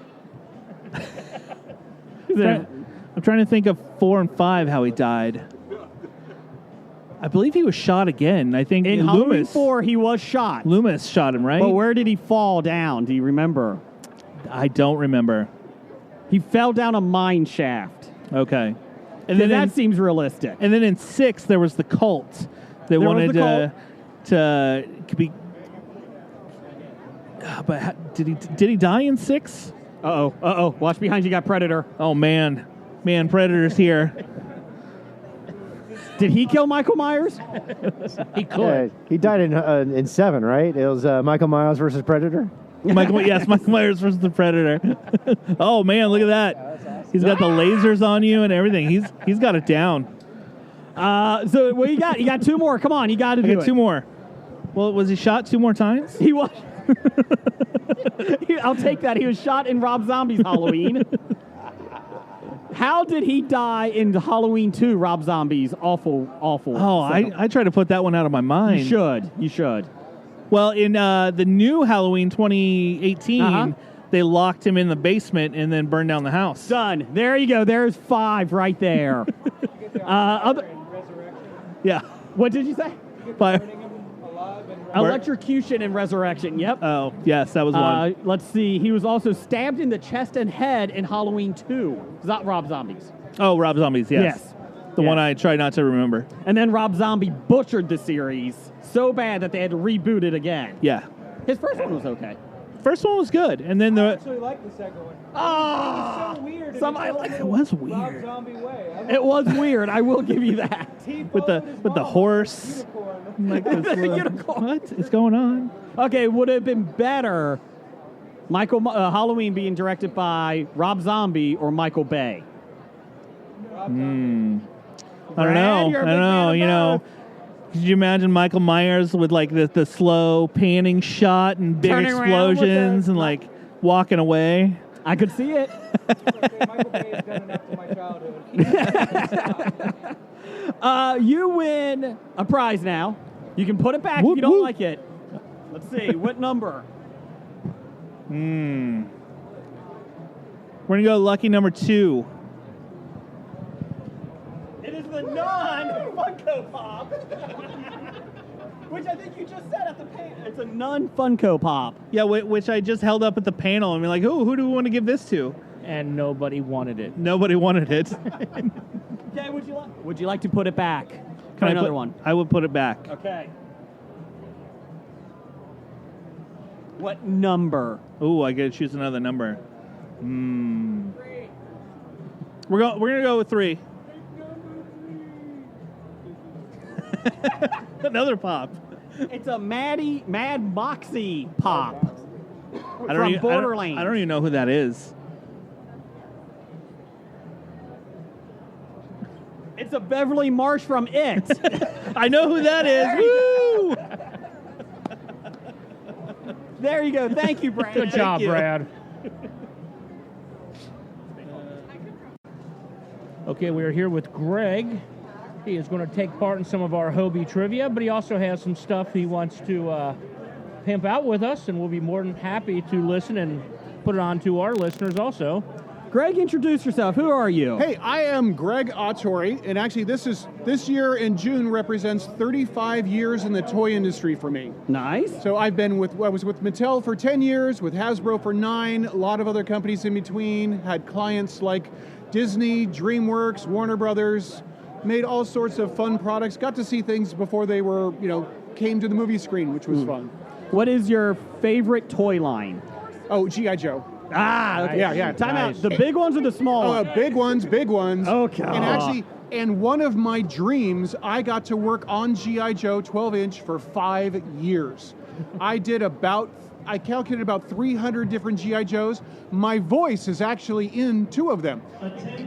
I'm trying to think of 4 and 5 how he died. I believe he was shot again. I think in Halloween 4 he was shot. Loomis shot him, right? But where did he fall down? Do you remember? I don't remember. He fell down a mine shaft. Okay. And then that seems realistic. And then in 6 there was the cult that wanted to be. But did he die in 6? Uh-oh. Watch behind you, got Predator. Oh, man. Predator's here. Did he kill Michael Myers? He could. He died in 7, right? It was Michael Myers versus Predator? Michael Myers versus the Predator. Oh, man, look at that. He's got the lasers on you and everything. He's got it down. So what you got? You got 2 more. Come on, you got to do it. 2 more. Well, was he shot 2 more times? He was. I'll take that. He was shot in Rob Zombie's Halloween. How did he die in Halloween 2, Rob Zombie's awful? Oh, I try to put that one out of my mind. You should. Well, in the new Halloween 2018, they locked him in the basement and then burned down the house. Done. There you go. There's 5 right there. Yeah. What did you say? Fire. Electrocution and resurrection. Yep. Oh, yes, that was one. Let's see. He was also stabbed in the chest and head in Halloween 2. Not Rob Zombies. Oh, Rob Zombies, yes. The one I try not to remember. And then Rob Zombie butchered the series so bad that they had to reboot it again. Yeah. His first one was okay. First one was good, and then I the actually like the second one. Oh, It was so weird. somebody like it was Rob weird Zombie way. it was weird. I will give you that. with the horse. Like this, what is going on? Okay, would it have been better Halloween being directed by Rob Zombie or Michael Bay? I don't Brad, know. you're a I big don't know. fan of You know, could you imagine Michael Myers with like the slow panning shot and big Turning around with explosions and like walking away? I could see it. Michael Bay has done enough to my childhood. You win a prize now. You can put it back if you don't like it. Let's see. What number? We're gonna go lucky number 2. It is the non-Funko Pop. Which I think you just said at the panel. It's a non-Funko Pop. Yeah, which I just held up at the panel and be like, who do we want to give this to? And nobody wanted it. Nobody wanted it. Okay, would you like to put it back? Can I another put- one? I would put it back. Okay. What number? Ooh, I gotta choose another number. We're gonna go with 3. Another pop. It's a Mad Moxie Pop. From Borderlands. I don't even know who that is. It's a Beverly Marsh from It. I know who that is. Woo! There you go. Thank you, Brad. Good job, you. Brad. Okay, we are here with Greg. He is going to take part in some of our Hobie trivia, but he also has some stuff he wants to pimp out with us, and we'll be more than happy to listen and put it on to our listeners also. Greg, introduce yourself. Who are you? Hey, I am Greg Autori, and actually this year in June represents 35 years in the toy industry for me. Nice. So I was with Mattel for 10 years, with Hasbro for 9, a lot of other companies in between, had clients like Disney, DreamWorks, Warner Brothers, made all sorts of fun products, got to see things before they were, came to the movie screen, which was fun. What is your favorite toy line? Oh, G.I. Joe. Ah, okay. Yeah. Time out. The big ones or the small ones? Big ones. Okay. And one of my dreams, I got to work on G.I. Joe 12-inch for 5 years. I calculated about 300 different G.I. Joes. My voice is actually in 2 of them.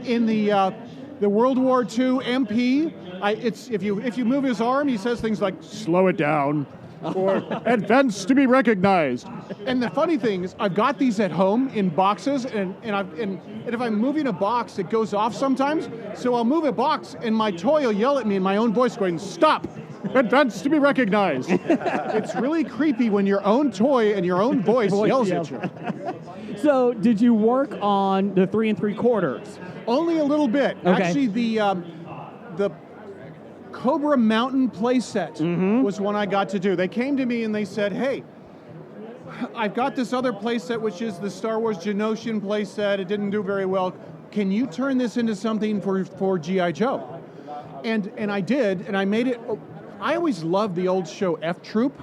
In the World War II MP, if you move his arm, he says things like, "Slow it down," or "Advance to be recognized." And the funny thing is, I've got these at home in boxes, and if I'm moving a box, it goes off sometimes. So I'll move a box, and my toy will yell at me in my own voice, going, "Stop! Advance to be recognized." It's really creepy when your own toy and your own voice yells at you. So, did you work on the 3 3/4? Only a little bit. Okay. Actually, the Cobra Mountain playset was one I got to do. They came to me and they said, "Hey, I've got this other playset, which is the Star Wars Geonosian playset. It didn't do very well. Can you turn this into something for G.I. Joe?" And I did, and I made it. I always loved the old show F Troop.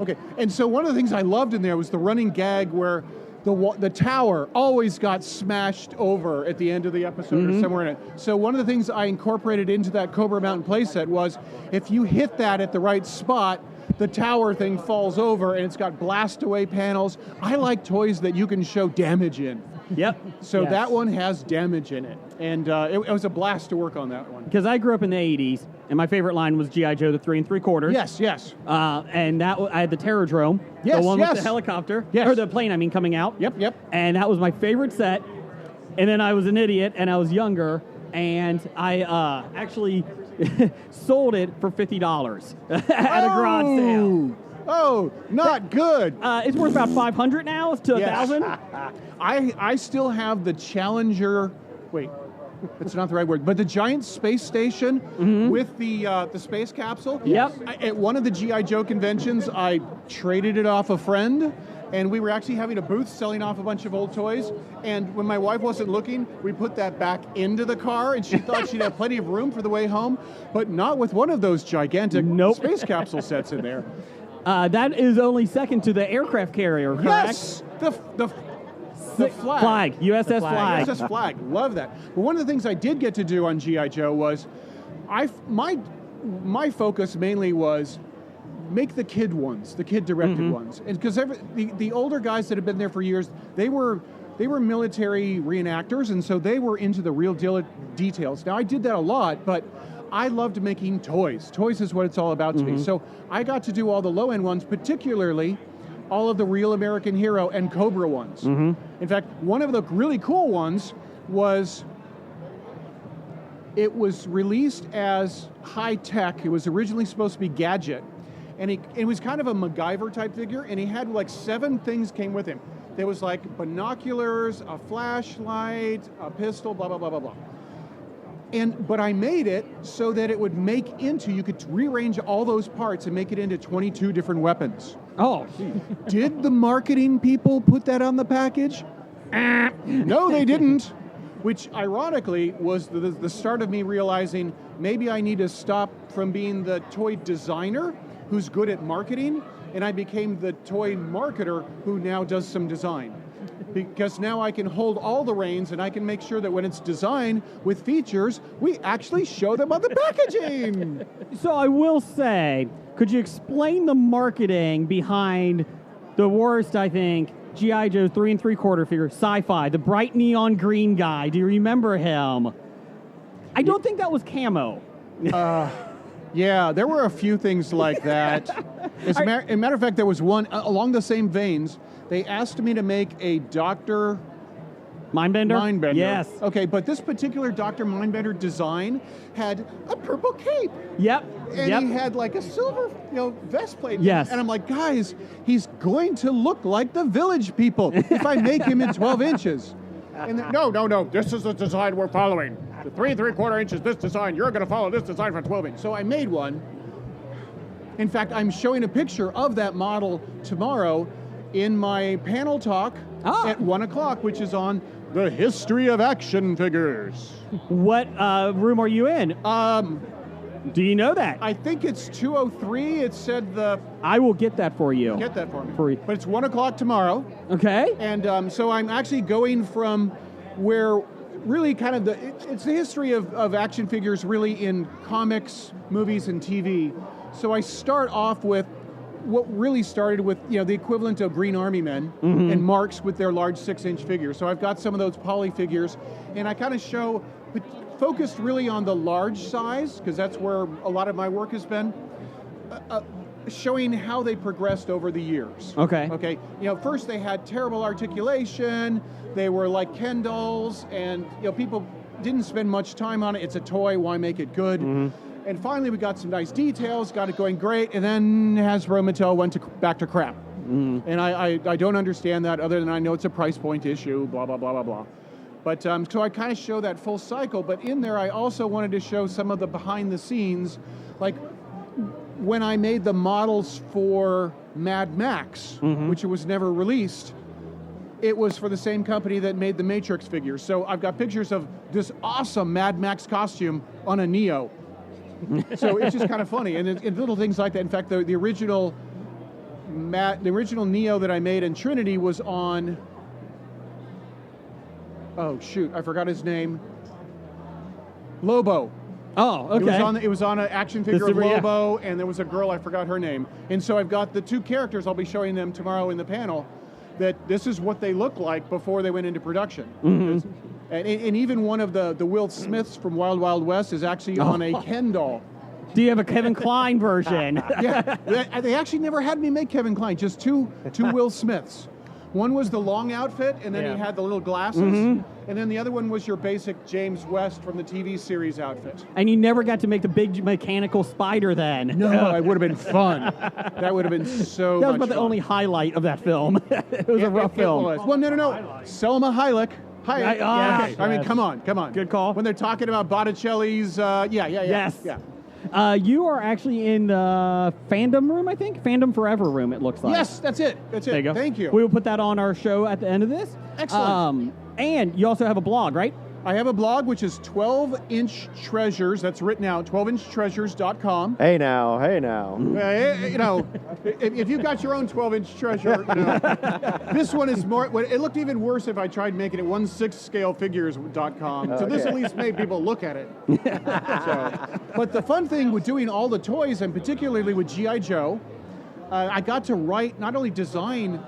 Okay, and so one of the things I loved in there was the running gag where the tower always got smashed over at the end of the episode or somewhere in it. So one of the things I incorporated into that Cobra Mountain playset was if you hit that at the right spot, the tower thing falls over and it's got blast away panels. I like toys that you can show damage in. Yep. So Yes. that one has damage in it. And it was a blast to work on that one. Because I grew up in the 80s, and my favorite line was G.I. Joe, the 3 3/4. Yes. And I had the Terrordrome. Yes, The one yes. with the helicopter. Yes. Or the plane, coming out. Yep. And that was my favorite set. And then I was an idiot, and I was younger, and I actually sold it for $50 at a garage sale. Oh, not good. It's worth about $500 now to $1,000. I still have the Challenger. Wait, that's not the right word. But the giant space station with the space capsule. Yep. At one of the G.I. Joe conventions, I traded it off a friend, And we were actually having a booth selling off a bunch of old toys. And when my wife wasn't looking, we put that back into the car, and she thought she'd have plenty of room for the way home, but not with one of those gigantic space capsule sets in there. That is only second to the aircraft carrier, correct? Yes! The flag. USS Flag. USS Flag. Love that. But one of the things I did get to do on G.I. Joe was, my focus mainly was make the kid ones, the kid-directed ones. And because the older guys that have been there for years, they were military reenactors, and so they were into the real details. Now, I did that a lot, but I loved making toys. Toys is what it's all about to me. So I got to do all the low-end ones, particularly all of the Real American Hero and Cobra ones. In fact, one of the really cool ones was, it was released as high-tech. It was originally supposed to be Gadget. And it was kind of a MacGyver type figure, and he had like 7 things came with him. There was like binoculars, a flashlight, a pistol, blah, blah, blah, blah, blah. But I made it so that it would make into, you could rearrange all those parts and make it into 22 different weapons. Oh, did the marketing people put that on the package? No, they didn't. Which ironically was the start of me realizing maybe I need to stop from being the toy designer who's good at marketing, and I became the toy marketer who now does some design. Because now I can hold all the reins, and I can make sure that when it's designed with features, we actually show them on the packaging. So I will say, could you explain the marketing behind the worst, I think, G.I. Joe 3 3/4 figure, Sci-Fi, the bright neon green guy? Do you remember him? I don't think that was camo. Yeah, there were a few things like that. As a matter of fact, there was one, along the same veins, they asked me to make a Dr. Mindbender? Yes. Okay, but this particular Dr. Mindbender design had a purple cape. Yep. And he had like a silver, vest plate. Yes. And I'm like, guys, he's going to look like the Village People if I make him in 12 inches. And no, this is the design we're following. The 3 3/4 inches, this design, you're going to follow this design for 12 inches. So I made one. In fact, I'm showing a picture of that model tomorrow in my panel talk at 1 o'clock, which is on the history of action figures. What room are you in? Do you know that? I think it's 203. It said I will get that for you. Get that for me. But it's 1 o'clock tomorrow. Okay. And so I'm actually going from where really kind of it's the history of action figures really in comics, movies, and TV. So I start off with what really started with, the equivalent of Green Army Men and Marks with their large 6-inch figures. So I've got some of those poly figures, and I kind of focused really on the large size, because that's where a lot of my work has been, showing how they progressed over the years. Okay. First they had terrible articulation, they were like Ken dolls, and people didn't spend much time on it. It's a toy, why make it good? And finally we got some nice details, got it going great, and then Hasbro Mattel went back to crap. And I don't understand that, other than I know it's a price point issue, blah, blah, blah, blah, blah. But so I kind of show that full cycle, but in there I also wanted to show some of the behind the scenes, like when I made the models for Mad Max, which was never released, it was for the same company that made the Matrix figures. So I've got pictures of this awesome Mad Max costume on a Neo. So it's just kind of funny, and little things like that. In fact, the original Neo that I made in Trinity was on, oh shoot, I forgot his name, Lobo. Oh, okay. It was on an action figure of Lobo, and there was a girl, I forgot her name. And so I've got the 2 characters, I'll be showing them tomorrow in the panel, that this is what they look like before they went into production. And even one of the Will Smiths from Wild Wild West is actually on a Ken doll. Do you have a Kevin Kline version? Yeah, they actually never had me make Kevin Kline, just two Will Smiths. One was the long outfit, and then he had the little glasses. And then the other one was your basic James West from the TV series outfit. And you never got to make the big mechanical spider then. No, it would have been fun. That would have been so much fun. That was about the only highlight of that film. It was a rough film. Well, no. Selma Hayek. I mean, come on. Good call. When they're talking about Botticelli's, Yes. Yeah. You are actually in the fandom room, I think. Fandom Forever room, it looks like. Yes, that's it. That's it. There you go. Thank you. We will put that on our show at the end of this. Excellent. And you also have a blog, right? I have a blog which is 12-inch treasures. That's written out, 12inchtreasures.com. Hey now. You know, if you've got your own 12-inch treasure, you know, this one is more. It looked even worse if I tried making it 1/6 scale figures.com. So this at least made people look at it. But the fun thing with doing all the toys, and particularly with G.I. Joe, I got to write, not only design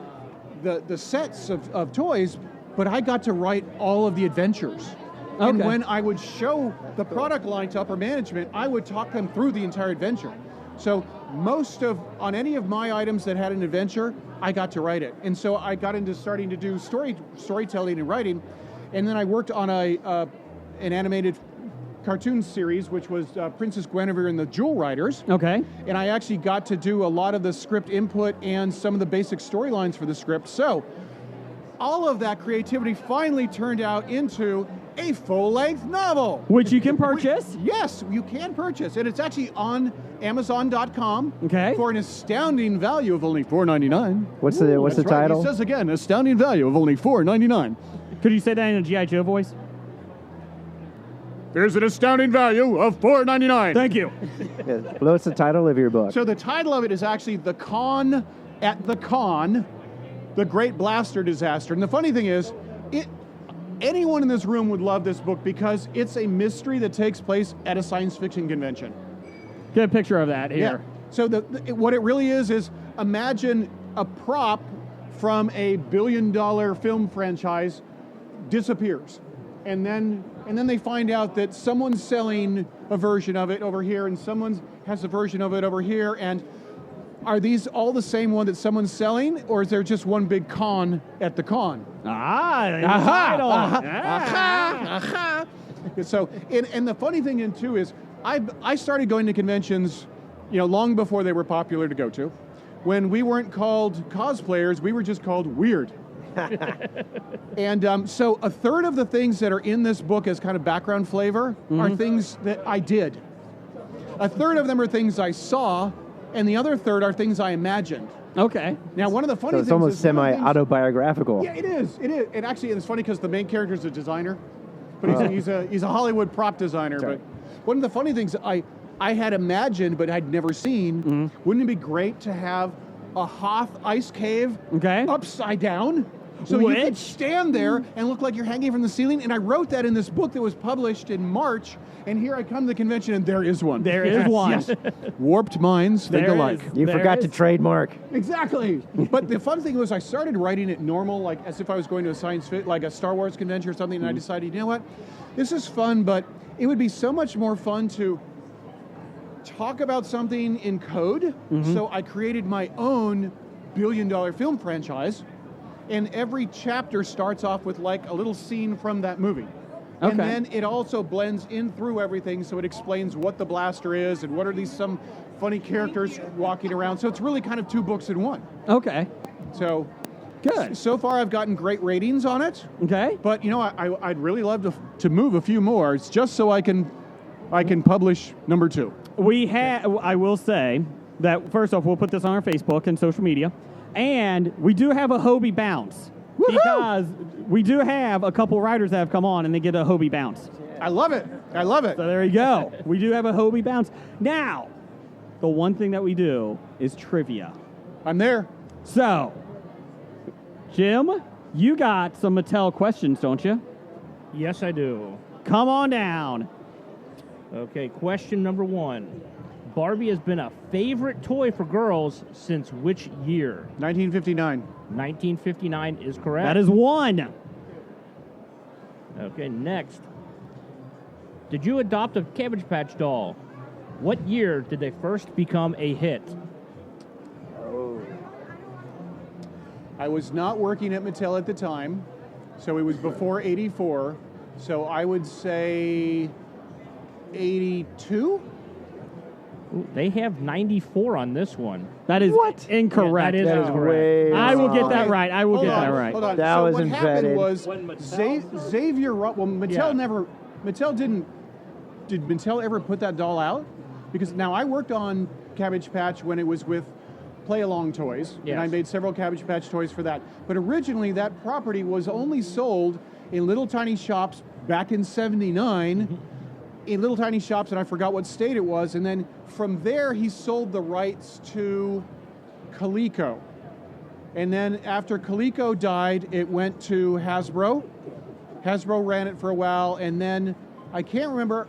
the sets of toys, but I got to write all of the adventures. And when I would show the product line to upper management, I would talk them through the entire adventure. So on any of my items that had an adventure, I got to write it. And so I got into starting to do storytelling and writing. And then I worked on an animated cartoon series, which was Princess Guinevere and the Jewel Riders. Okay. And I actually got to do a lot of the script input and some of the basic storylines for the script. So all of that creativity finally turned out into a full-length novel. Which you can purchase? Yes, you can purchase. And it's actually on Amazon.com okay. for an astounding value of only $4.99. What's the title? It says again, astounding value of only $4.99. Could you say that in a G.I. Joe voice? There's an astounding value of $4.99. Thank you. What's the title of your book? So the title of it is actually The Con at the Con, The Great Blaster Disaster. And the funny thing is, anyone in this room would love this book because it's a mystery that takes place at a science fiction convention. Get a picture of that here. Yeah. So what it really is imagine a prop from a billion-dollar film franchise disappears. And then they find out that someone's selling a version of it over here and someone has a version of it over here. And are these all the same one that someone's selling, or is there just one big con at the con? So, and the funny thing too is, I started going to conventions, long before they were popular to go to. When we weren't called cosplayers, we were just called weird. And so a third of the things that are in this book as kind of background flavor are things that I did. A third of them are things I saw, and the other third are things I imagined. Okay. Now, one of the funny things it's almost is semi-autobiographical. Yeah, it is. And actually, it's funny because the main character is a designer, but he's a Hollywood prop designer. Sorry. But one of the funny things I had imagined but I'd never seen, wouldn't it be great to have a Hoth ice cave upside down? So you could stand there and look like you're hanging from the ceiling. And I wrote that in this book that was published in March. And here I come to the convention, and there is one. There is one. Yes. Warped minds think alike. You forgot to trademark. Exactly. But the fun thing was I started writing it normal, like as if I was going to a like a Star Wars convention or something, and I decided, you know what? This is fun, but it would be so much more fun to talk about something in code. So I created my own billion-dollar film franchise. And every chapter starts off with like a little scene from that movie. And then it also blends in through everything, so it explains what the blaster is and what are some funny characters walking around. So it's really kind of two books in one. Okay. So good. So far, I've gotten great ratings on it. Okay. But I'd really love to move a few more, just so I can publish number 2. I will say that first off, we'll put this on our Facebook and social media. And we do have a Hobie bounce. Woo-hoo! Because we do have a couple writers that have come on and they get a Hobie bounce. I love it. I love it. So there you go. We do have a Hobie bounce. Now, the one thing that we do is trivia. I'm there. So, Jim, you got some Mattel questions, don't you? Yes, I do. Come on down. Okay, question number 1. Barbie has been a favorite toy for girls since which year? 1959. 1959 is correct. That is 1. Okay, next. Did you adopt a Cabbage Patch doll? What year did they first become a hit? I was not working at Mattel at the time, so it was before 84. So I would say 82? Ooh, they have 94 on this one. That is incorrect. Yeah, that is correct. I will get that right. I will get that right. Hold on. That so was what happened embedded. was Xavier. Well, Mattel never. Mattel didn't. Did Mattel ever put that doll out? because now I worked on Cabbage Patch when it was with Play Along Toys, and I made several Cabbage Patch toys for that. But originally, that property was only sold in little tiny shops back in '79, in little tiny shops, and I forgot what state it was. And then from there, he sold the rights to Coleco. And then after Coleco died, it went to Hasbro. Hasbro ran it for a while, and then I can't remember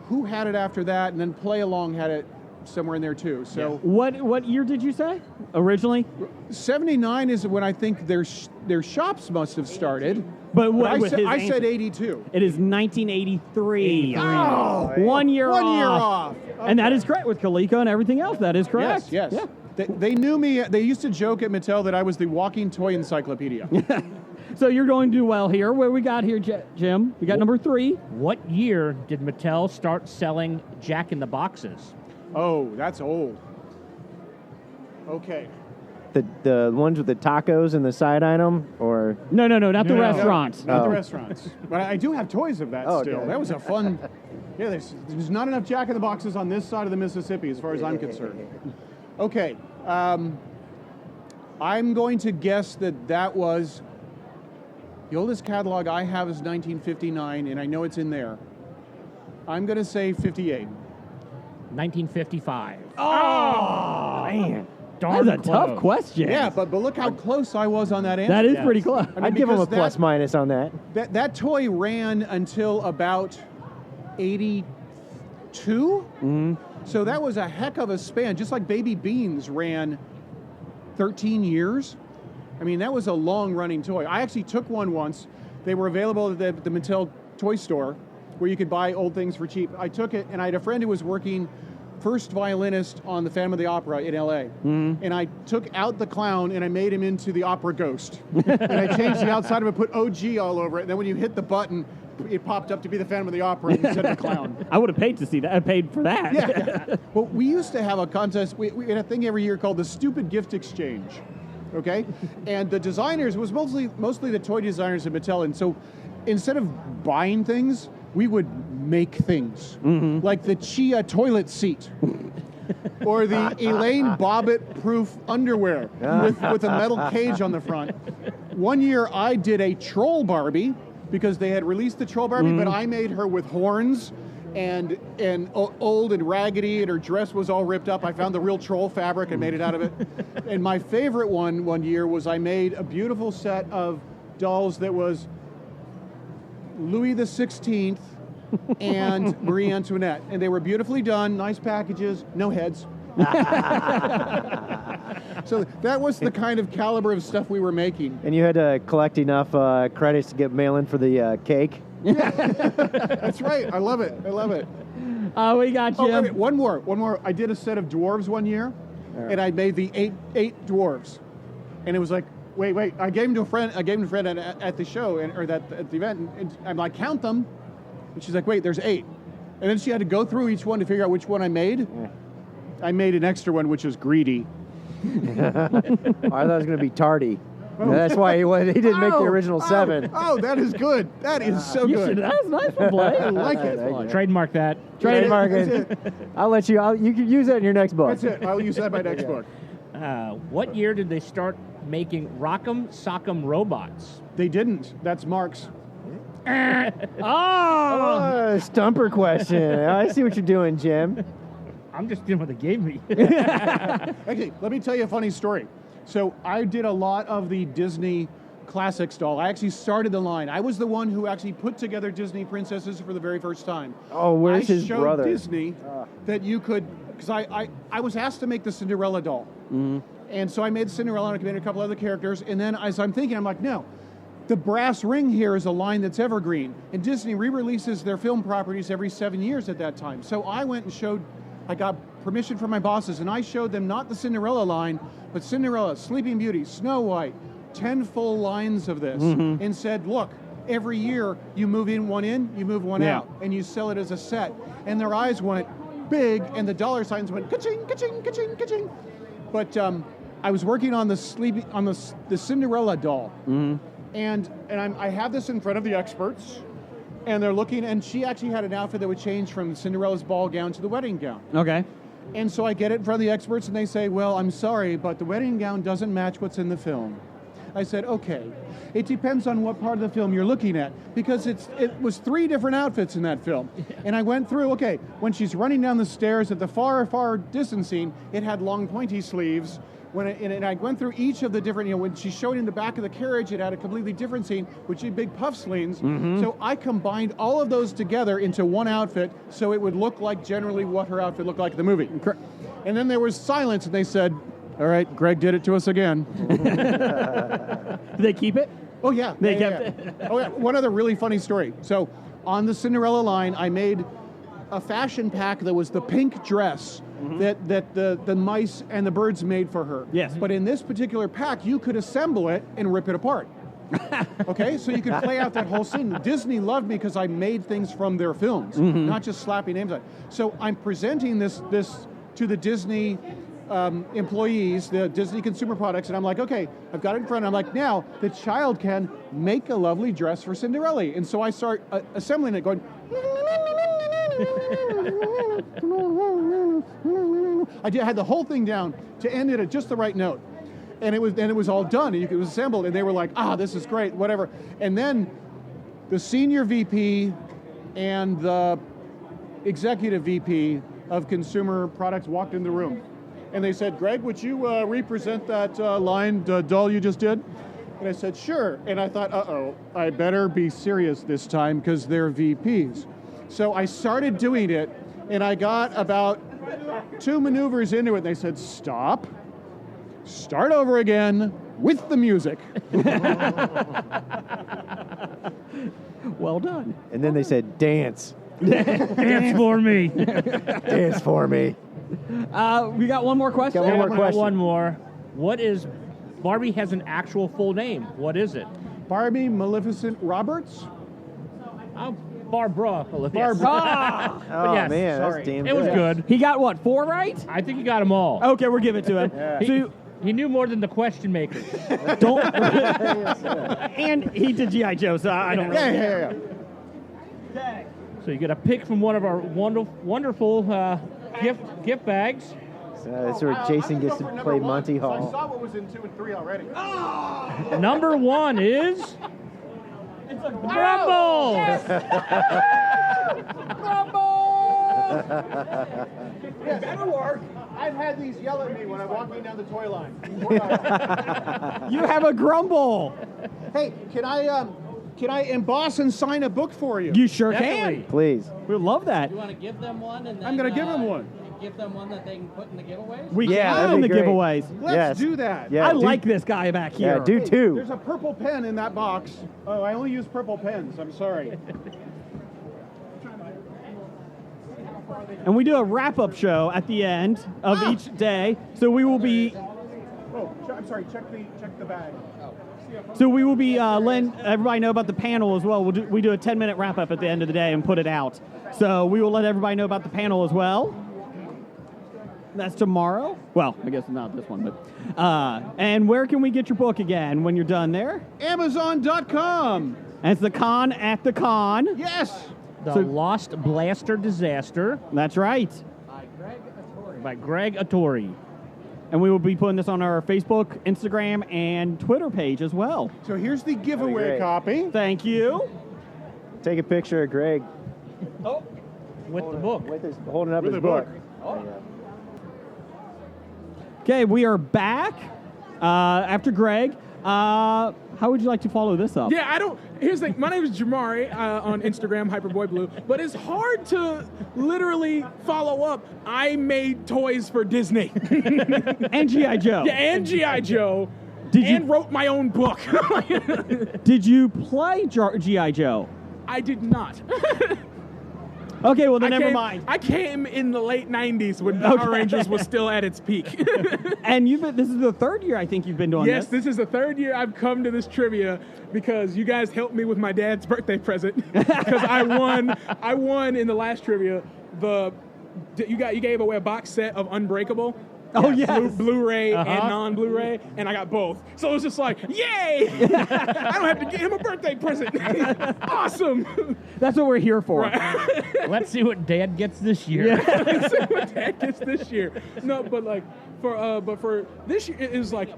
who had it after that, and then Play Along had it somewhere in there too. So what year did you say originally? '79 is when I think their shops must have started. But I said '82. It is 1983. Oh, 1 year off. 1 year off. And that is correct with Coleco and everything else. That is correct. Yes. Yeah. They knew me. They used to joke at Mattel that I was the walking toy encyclopedia. So you're going to do well here. What we got here, Jim? We got number 3. What year did Mattel start selling Jack in the Boxes? Oh, that's old. Okay. The ones with the tacos and the side item, or no, not the restaurants. Not the restaurants. But I do have toys of that still. okay. That was a fun. Yeah, there's not enough Jack in the Boxes on this side of the Mississippi, as far as I'm concerned. Okay, I'm going to guess that was the oldest catalog I have is 1959, and I know it's in there. I'm going to say 58. 1955. Oh, man. That's a tough question. Yeah, but look how close I was on that answer. That is pretty close. I'd give him a plus minus on that. That toy ran until about 82. So that was a heck of a span. Just like Baby Beans ran 13 years. I mean, that was a long-running toy. I actually took one once. They were available at the Mattel toy store where you could buy old things for cheap. I took it, and I had a friend who was working first violinist on the Phantom of the Opera in L.A. And I took out the clown, and I made him into the opera ghost. And I changed the outside of it, put OG all over it, and then when you hit the button, it popped up to be the Phantom of the Opera instead of the clown. I would have paid to see that. I paid for that. Yeah. Well, we used to have a contest. We had a thing every year called the Stupid Gift Exchange. Okay? And the designers, it was mostly the toy designers at Mattel. And so instead of buying things, we would make things. Like the Chia toilet seat. Or the Elaine Bobbitt-proof underwear with a metal cage on the front. One year I did a troll Barbie because they had released the troll Barbie, but I made her with horns and old and raggedy, and her dress was all ripped up. I found the real troll fabric and made it out of it. And my favorite one year was I made a beautiful set of dolls that was Louis the 16th and Marie Antoinette. And they were beautifully done, nice packages, no heads. So that was the kind of caliber of stuff we were making. And you had to collect enough credits to get mail-in for the cake? Yeah, that's right. I love it. We got you. Wait, one more. I did a set of dwarves one year, and I made the eight dwarves. And it was like, wait. I gave them to a friend. At the show at the event, and I'm like, count them. And she's like, wait, there's 8. And then she had to go through each one to figure out which one I made. Yeah. I made an extra one, which was greedy. I thought it was going to be tardy. Oh. That's why he didn't make the original 7. Oh, that is good. That is so good. That's nice one, Blake. I like it. Trademark that. Trademark it. I'll let you. You can use that in your next book. That's it. I'll use that in my next book. What year did they start making Rock'em Sock'em robots? They didn't. That's Mark's. Stumper question. I see what you're doing, Jim. I'm just doing what they gave me. Okay, let me tell you a funny story. So I did a lot of the Disney Classics doll. I actually started the line. I was the one who actually put together Disney princesses for the very first time. Oh, where's his brother? I showed Disney that you could, because I was asked to make the Cinderella doll. And so I made Cinderella and I made a couple other characters. And then as I'm thinking, I'm like, no. The brass ring here is a line that's evergreen. And Disney re-releases their film properties every 7 years at that time. So I went and I got permission from my bosses, and I showed them not the Cinderella line, but Cinderella, Sleeping Beauty, Snow White, 10 full lines of this, and said, look, every year you move one in, you move one out, and you sell it as a set. And their eyes went big, and the dollar signs went ka-ching, ka-ching, ka-ching, ka-ching. But I was working on the Cinderella doll. And I have this in front of the experts, and they're looking, and she actually had an outfit that would change from Cinderella's ball gown to the wedding gown. Okay. And so I get it in front of the experts, and they say, well, I'm sorry, but the wedding gown doesn't match what's in the film. I said, okay. It depends on what part of the film you're looking at, because it was 3 different outfits in that film. And I went through, okay, when she's running down the stairs at the far distance scene, it had long pointy sleeves. And I went through each of the different, when she showed in the back of the carriage, it had a completely different scene, which had big puff sleeves. Mm-hmm. So I combined all of those together into one outfit, so it would look like generally what her outfit looked like in the movie. And then there was silence, and they said, all right, Greg did it to us again. Did they keep it? Oh, yeah. They Yeah, kept yeah. Oh, yeah. One other really funny story. So on the Cinderella line, I made a fashion pack that was the pink dress that the mice and the birds made for her. Yes. But in this particular pack, you could assemble it and rip it apart. Okay, so you could play out that whole scene. Disney loved me because I made things from their films, not just slapping names on it. So I'm presenting this to the Disney employees, the Disney Consumer Products, and I'm like, okay, I've got it in front. I'm like, now the child can make a lovely dress for Cinderella. And so I start assembling it, going. I had the whole thing down to end it at just the right note, and it was all done. And it was assembled, and they were like, this is great, whatever. And then the senior VP and the executive VP of Consumer Products walked in the room, and they said, Greg, would you represent that line doll you just did? And I said, sure. And I thought, I better be serious this time because they're VPs. So I started doing it, and I got about 2 maneuvers into it, and they said, stop, start over again with the music. Well done. And then they said, dance. Dance for me. Dance for me. We got one more question? Got one more question. One more. What is... Barbie has an actual full name. What is it? Barbie Maleficent Roberts? Barbara. Barbara. Oh, yes, man, sorry. that's damn It was good. He got what, 4 right? I think he got them all. Okay, we'll give it to him. Yeah. So He knew more than the question makers. don't. And he did G.I. Joe, so I don't really. Yeah. So you get a pick from one of our wonderful gift bags. That's where Jason gets to play Monty So I Hall. saw what was in 2 and 3 already. Number 1 is Grumble. Yes, that'll work. I've had these yell at me when I'm walking down the toy line. You have a Grumble. Hey, can I emboss and sign a book for you? You sure Definitely. can. Please. We love that. You want to give them one, and then I'm going to give them one. Give them one that they can put in the giveaways. We Yeah, can that'd in be the great. giveaways. Let's do that. Yeah, I do- like this guy back here. Yeah, do Hey, too. There's a purple pen in that box. Oh, I only use purple pens. I'm sorry. And we do a wrap-up show at the end of each day. So we will be. Oh, I'm sorry. Check the bag. So we will be letting everybody know about the panel as well. We do a 10-minute wrap-up at the end of the day and put it out. So we will let everybody know about the panel as well. That's tomorrow. Well, I guess not this one, but. And where can we get your book again when you're done there? Amazon.com. And it's the Con at the Con. Yes. The Lost Blaster Disaster That's right. by Greg Atori. And we will be putting this on our Facebook, Instagram, and Twitter page as well. So here's the giveaway great. copy. Thank you. Take a picture of Greg With the book. holding up With his the book. Okay, we are back after Greg. How would you like to follow this up? Yeah, here's the thing. My name is Jamari on Instagram, HyperBoyBlue, but it's hard to literally follow up. I made toys for Disney. And G.I. Joe. Yeah, and G.I. Joe. And wrote my own book. Did you play G.I. Joe? I did not. Okay, well then never mind. I came in the late 90s when Power Rangers was still at its peak. And this is the 3rd year I think you've been doing Yes, this. this is the 3rd year I've come to this trivia because you guys helped me with my dad's birthday present. Because I won in the last trivia. You gave away a box set of Unbreakable. Oh, yes. Blu-ray and non-Blu-ray, and I got both. So it was just like, yay! I don't have to get him a birthday present. Awesome. That's what we're here for. Let's see what Dad gets this year. Yeah. Let's see what Dad gets this year. No, but like for this year, it is like,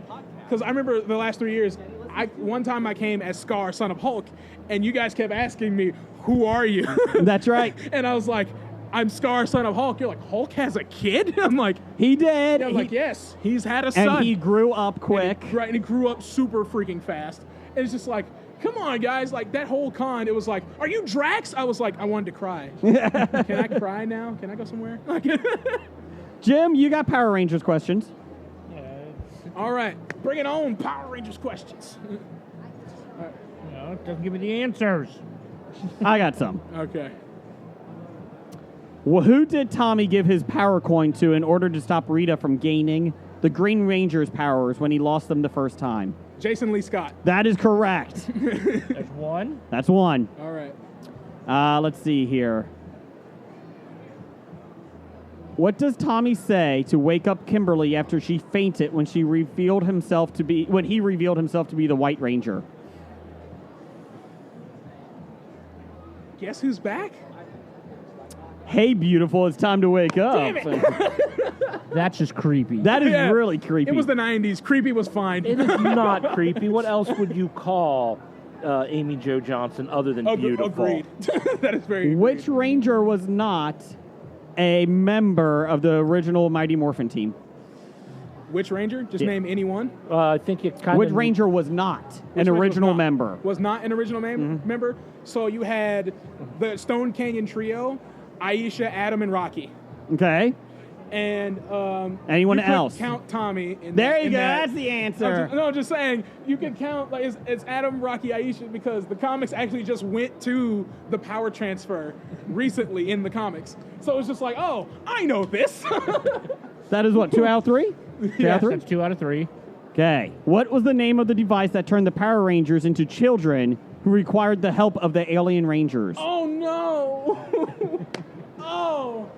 because I remember the last 3 years. One time I came as Scar, son of Hulk, and you guys kept asking me, "Who are you?" That's right. And I was like, "I'm Scar, son of Hulk." You're like, "Hulk has a kid?" I'm like, "He did." I'm like, "Yes, he's had a son." And he grew up quick. And he grew up super freaking fast. And it's just like, come on, guys! Like that whole con, it was like, "Are you Drax?" I was like, I wanted to cry. Can I cry now? Can I go somewhere? Jim, you got Power Rangers questions. All right, bring it on, Power Rangers questions. No, it doesn't give me the answers. I got some. Okay. Well, who did Tommy give his power coin to in order to stop Rita from gaining the Green Ranger's powers when he lost them the first time? Jason Lee Scott. That is correct. That's one. That's one. All right. Let's see here. What does Tommy say to wake up Kimberly after she fainted when he revealed himself to be the White Ranger? Guess who's back? Hey, beautiful, it's time to wake up. Damn it. That's just creepy. That is really creepy. It was the 90s. Creepy was fine. It is not creepy. What else would you call Amy Jo Johnson other than beautiful? Agreed. That is very agreed. Which Ranger was not a member of the original Mighty Morphin team? Which Ranger? Just name any one. I think it kind of... Which Ranger was not an original member? Was not an original member? So you had the Stone Canyon Trio, Aisha, Adam, and Rocky. Okay. And anyone you could else? Count Tommy. There you go. That's the answer. I'm just saying you can count like it's Adam, Rocky, Aisha because the comics actually just went to the power transfer recently in the comics. So it's just like, oh, I know this. That is what, 2 out of 3? 2 out of 3? That's 2 out of 3. Okay. What was the name of the device that turned the Power Rangers into children who required the help of the Alien Rangers? Oh no! Oh.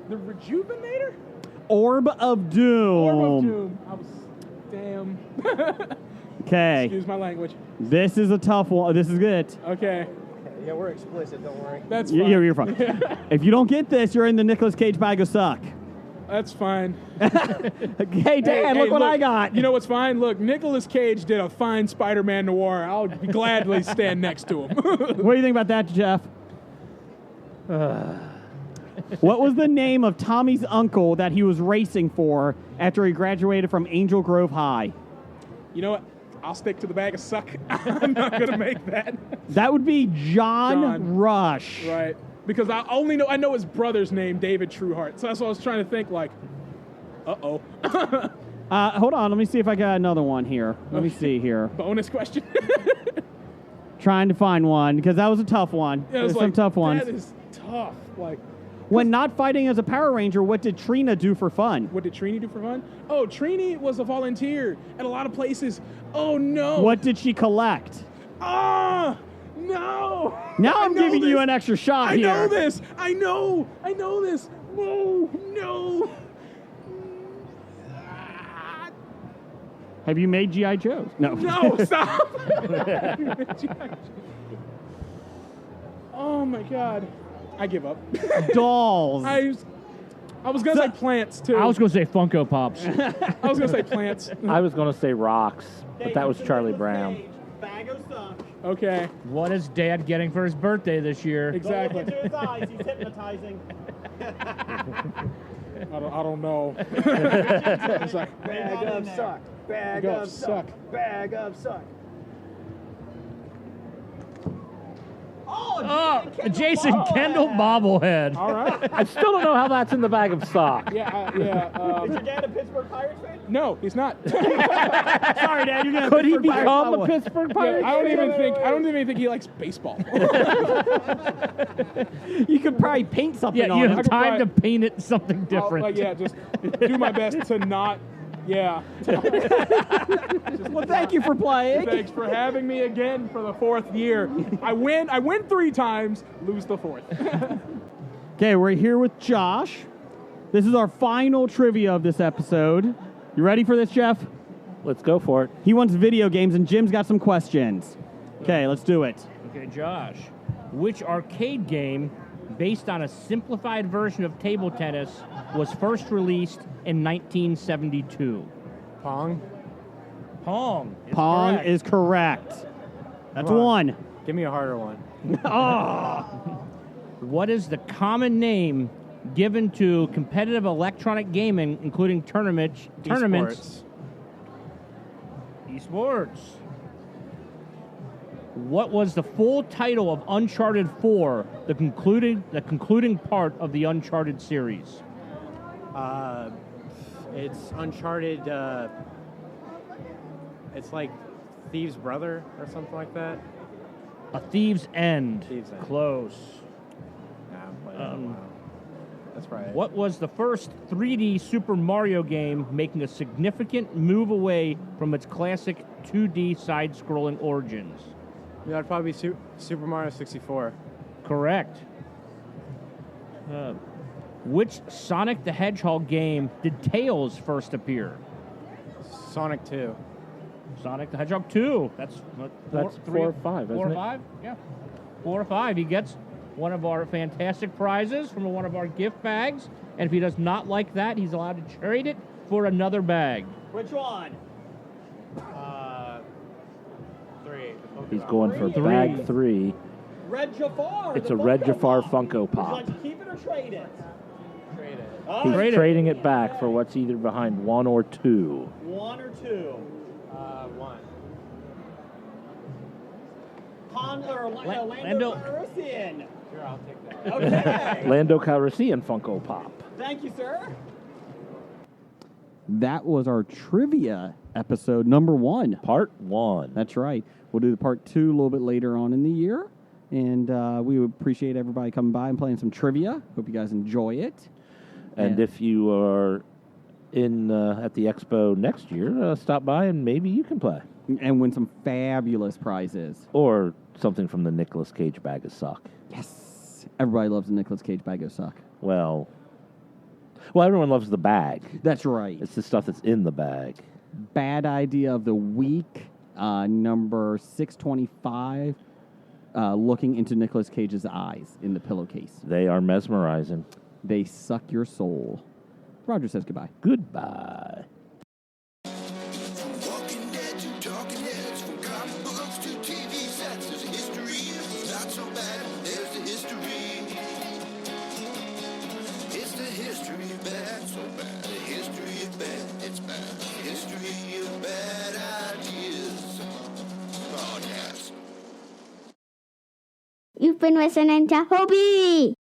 The Rejuvenator? Orb of Doom. Orb of Doom. I was... Damn. Okay. Excuse my language. This is a tough one. This is good. Okay. Yeah, we're explicit, don't worry. That's fine. You're fine. If you don't get this, you're in the Nicolas Cage bag of suck. That's fine. Hey, Dan, look what I got. You know what's fine? Look, Nicolas Cage did a fine Spider-Man noir. I'll gladly stand next to him. What do you think about that, Jeff? What was the name of Tommy's uncle that he was racing for after he graduated from Angel Grove High? You know what? I'll stick to the bag of suck. I'm not going to make that. That would be John Rush. Right. Because I know his brother's name, David Trueheart. So that's what I was trying to think, like, uh-oh. Hold on. Let me see if I got another one here. Let me see here. Bonus question. Trying to find one, because that was a tough one. Yeah, There's some tough ones. That is tough. Like, when not fighting as a Power Ranger, what did Trina do for fun? What did Trini do for fun? Oh, Trini was a volunteer at a lot of places. Oh, no. What did she collect? Ah, no. Now I'm giving you an extra shot here. I know this. I know this. No. Have you made G.I. Joes? No. No, stop. Oh, my God. I give up. Dolls. I was going to say plants, too. I was going to say Funko Pops. I was going to say plants. I was going to say rocks, but that was Charlie Brown. Bag of suck. Okay. What is Dad getting for his birthday this year? Exactly. Look into his eyes. He's hypnotizing. I don't know. It's like, Bag of suck. Bag of suck. Bag of suck. Oh, Jason Kendall bobblehead. All right. I still don't know how that's in the bag of sock. Yeah. Is your dad a Pittsburgh Pirates fan? No, he's not. Sorry, Dad. You're gonna Could he become a Pittsburgh Pirate? Yeah, I don't even think he likes baseball. You could probably paint something Yeah, on you it. have time to paint it something different. Just do my best to not. Yeah. Well, thank you for playing. Thanks for having me again for the 4th year. I win 3 times, lose the 4th. Okay, we're here with Josh. This is our final trivia of this episode. You ready for this, Jeff? Let's go for it. He wants video games, and Jim's got some questions. Okay, let's do it. Okay, Josh. Which arcade game, based on a simplified version of table tennis, was first released in 1972? Pong. Pong. Pong correct. is correct. That's Come on. one. Give me a harder one. What is the common name given to competitive electronic gaming, including tournaments? Esports. What was the full title of Uncharted 4, the concluding part of the Uncharted series? It's Uncharted. It's like Thieves' Brother or something like that. A Thief's End. Thieves' End. Close. That's right. What was the first 3D Super Mario game making a significant move away from its classic 2D side-scrolling origins? Yeah, it'd probably be Super Mario 64. Correct. Which Sonic the Hedgehog game did Tails first appear? Sonic 2. Sonic the Hedgehog 2. That's 4 or 5, isn't 4 or it? 5? Yeah. 4 or 5. He gets one of our fantastic prizes from one of our gift bags. And if he does not like that, he's allowed to trade it for another bag. Which one? 3. He's going for bag 3. Red Jafar. It's a Red Jafar Funko Pop. Would you like to keep it or trade it? Trade it. He's trading it back for what's either behind 1 or 2. 1 or 2? 1. Lando Calrissian. Sure, I'll take that. Okay. Lando Calrissian Funko Pop. Thank you, sir. That was our trivia episode number 1. Part 1. That's right. We'll do the part 2 a little bit later on in the year. And we would appreciate everybody coming by and playing some trivia. Hope you guys enjoy it. And if you are in at the expo next year, stop by and maybe you can play. And win some fabulous prizes. Or something from the Nicolas Cage Bag of Suck. Yes. Everybody loves the Nicolas Cage Bag of Suck. Well, everyone loves the bag. That's right. It's the stuff that's in the bag. Bad idea of the week, number 625, looking into Nicolas Cage's eyes in the pillowcase. They are mesmerizing. They suck your soul. Roger says goodbye. Goodbye. You've been listening to Hobie.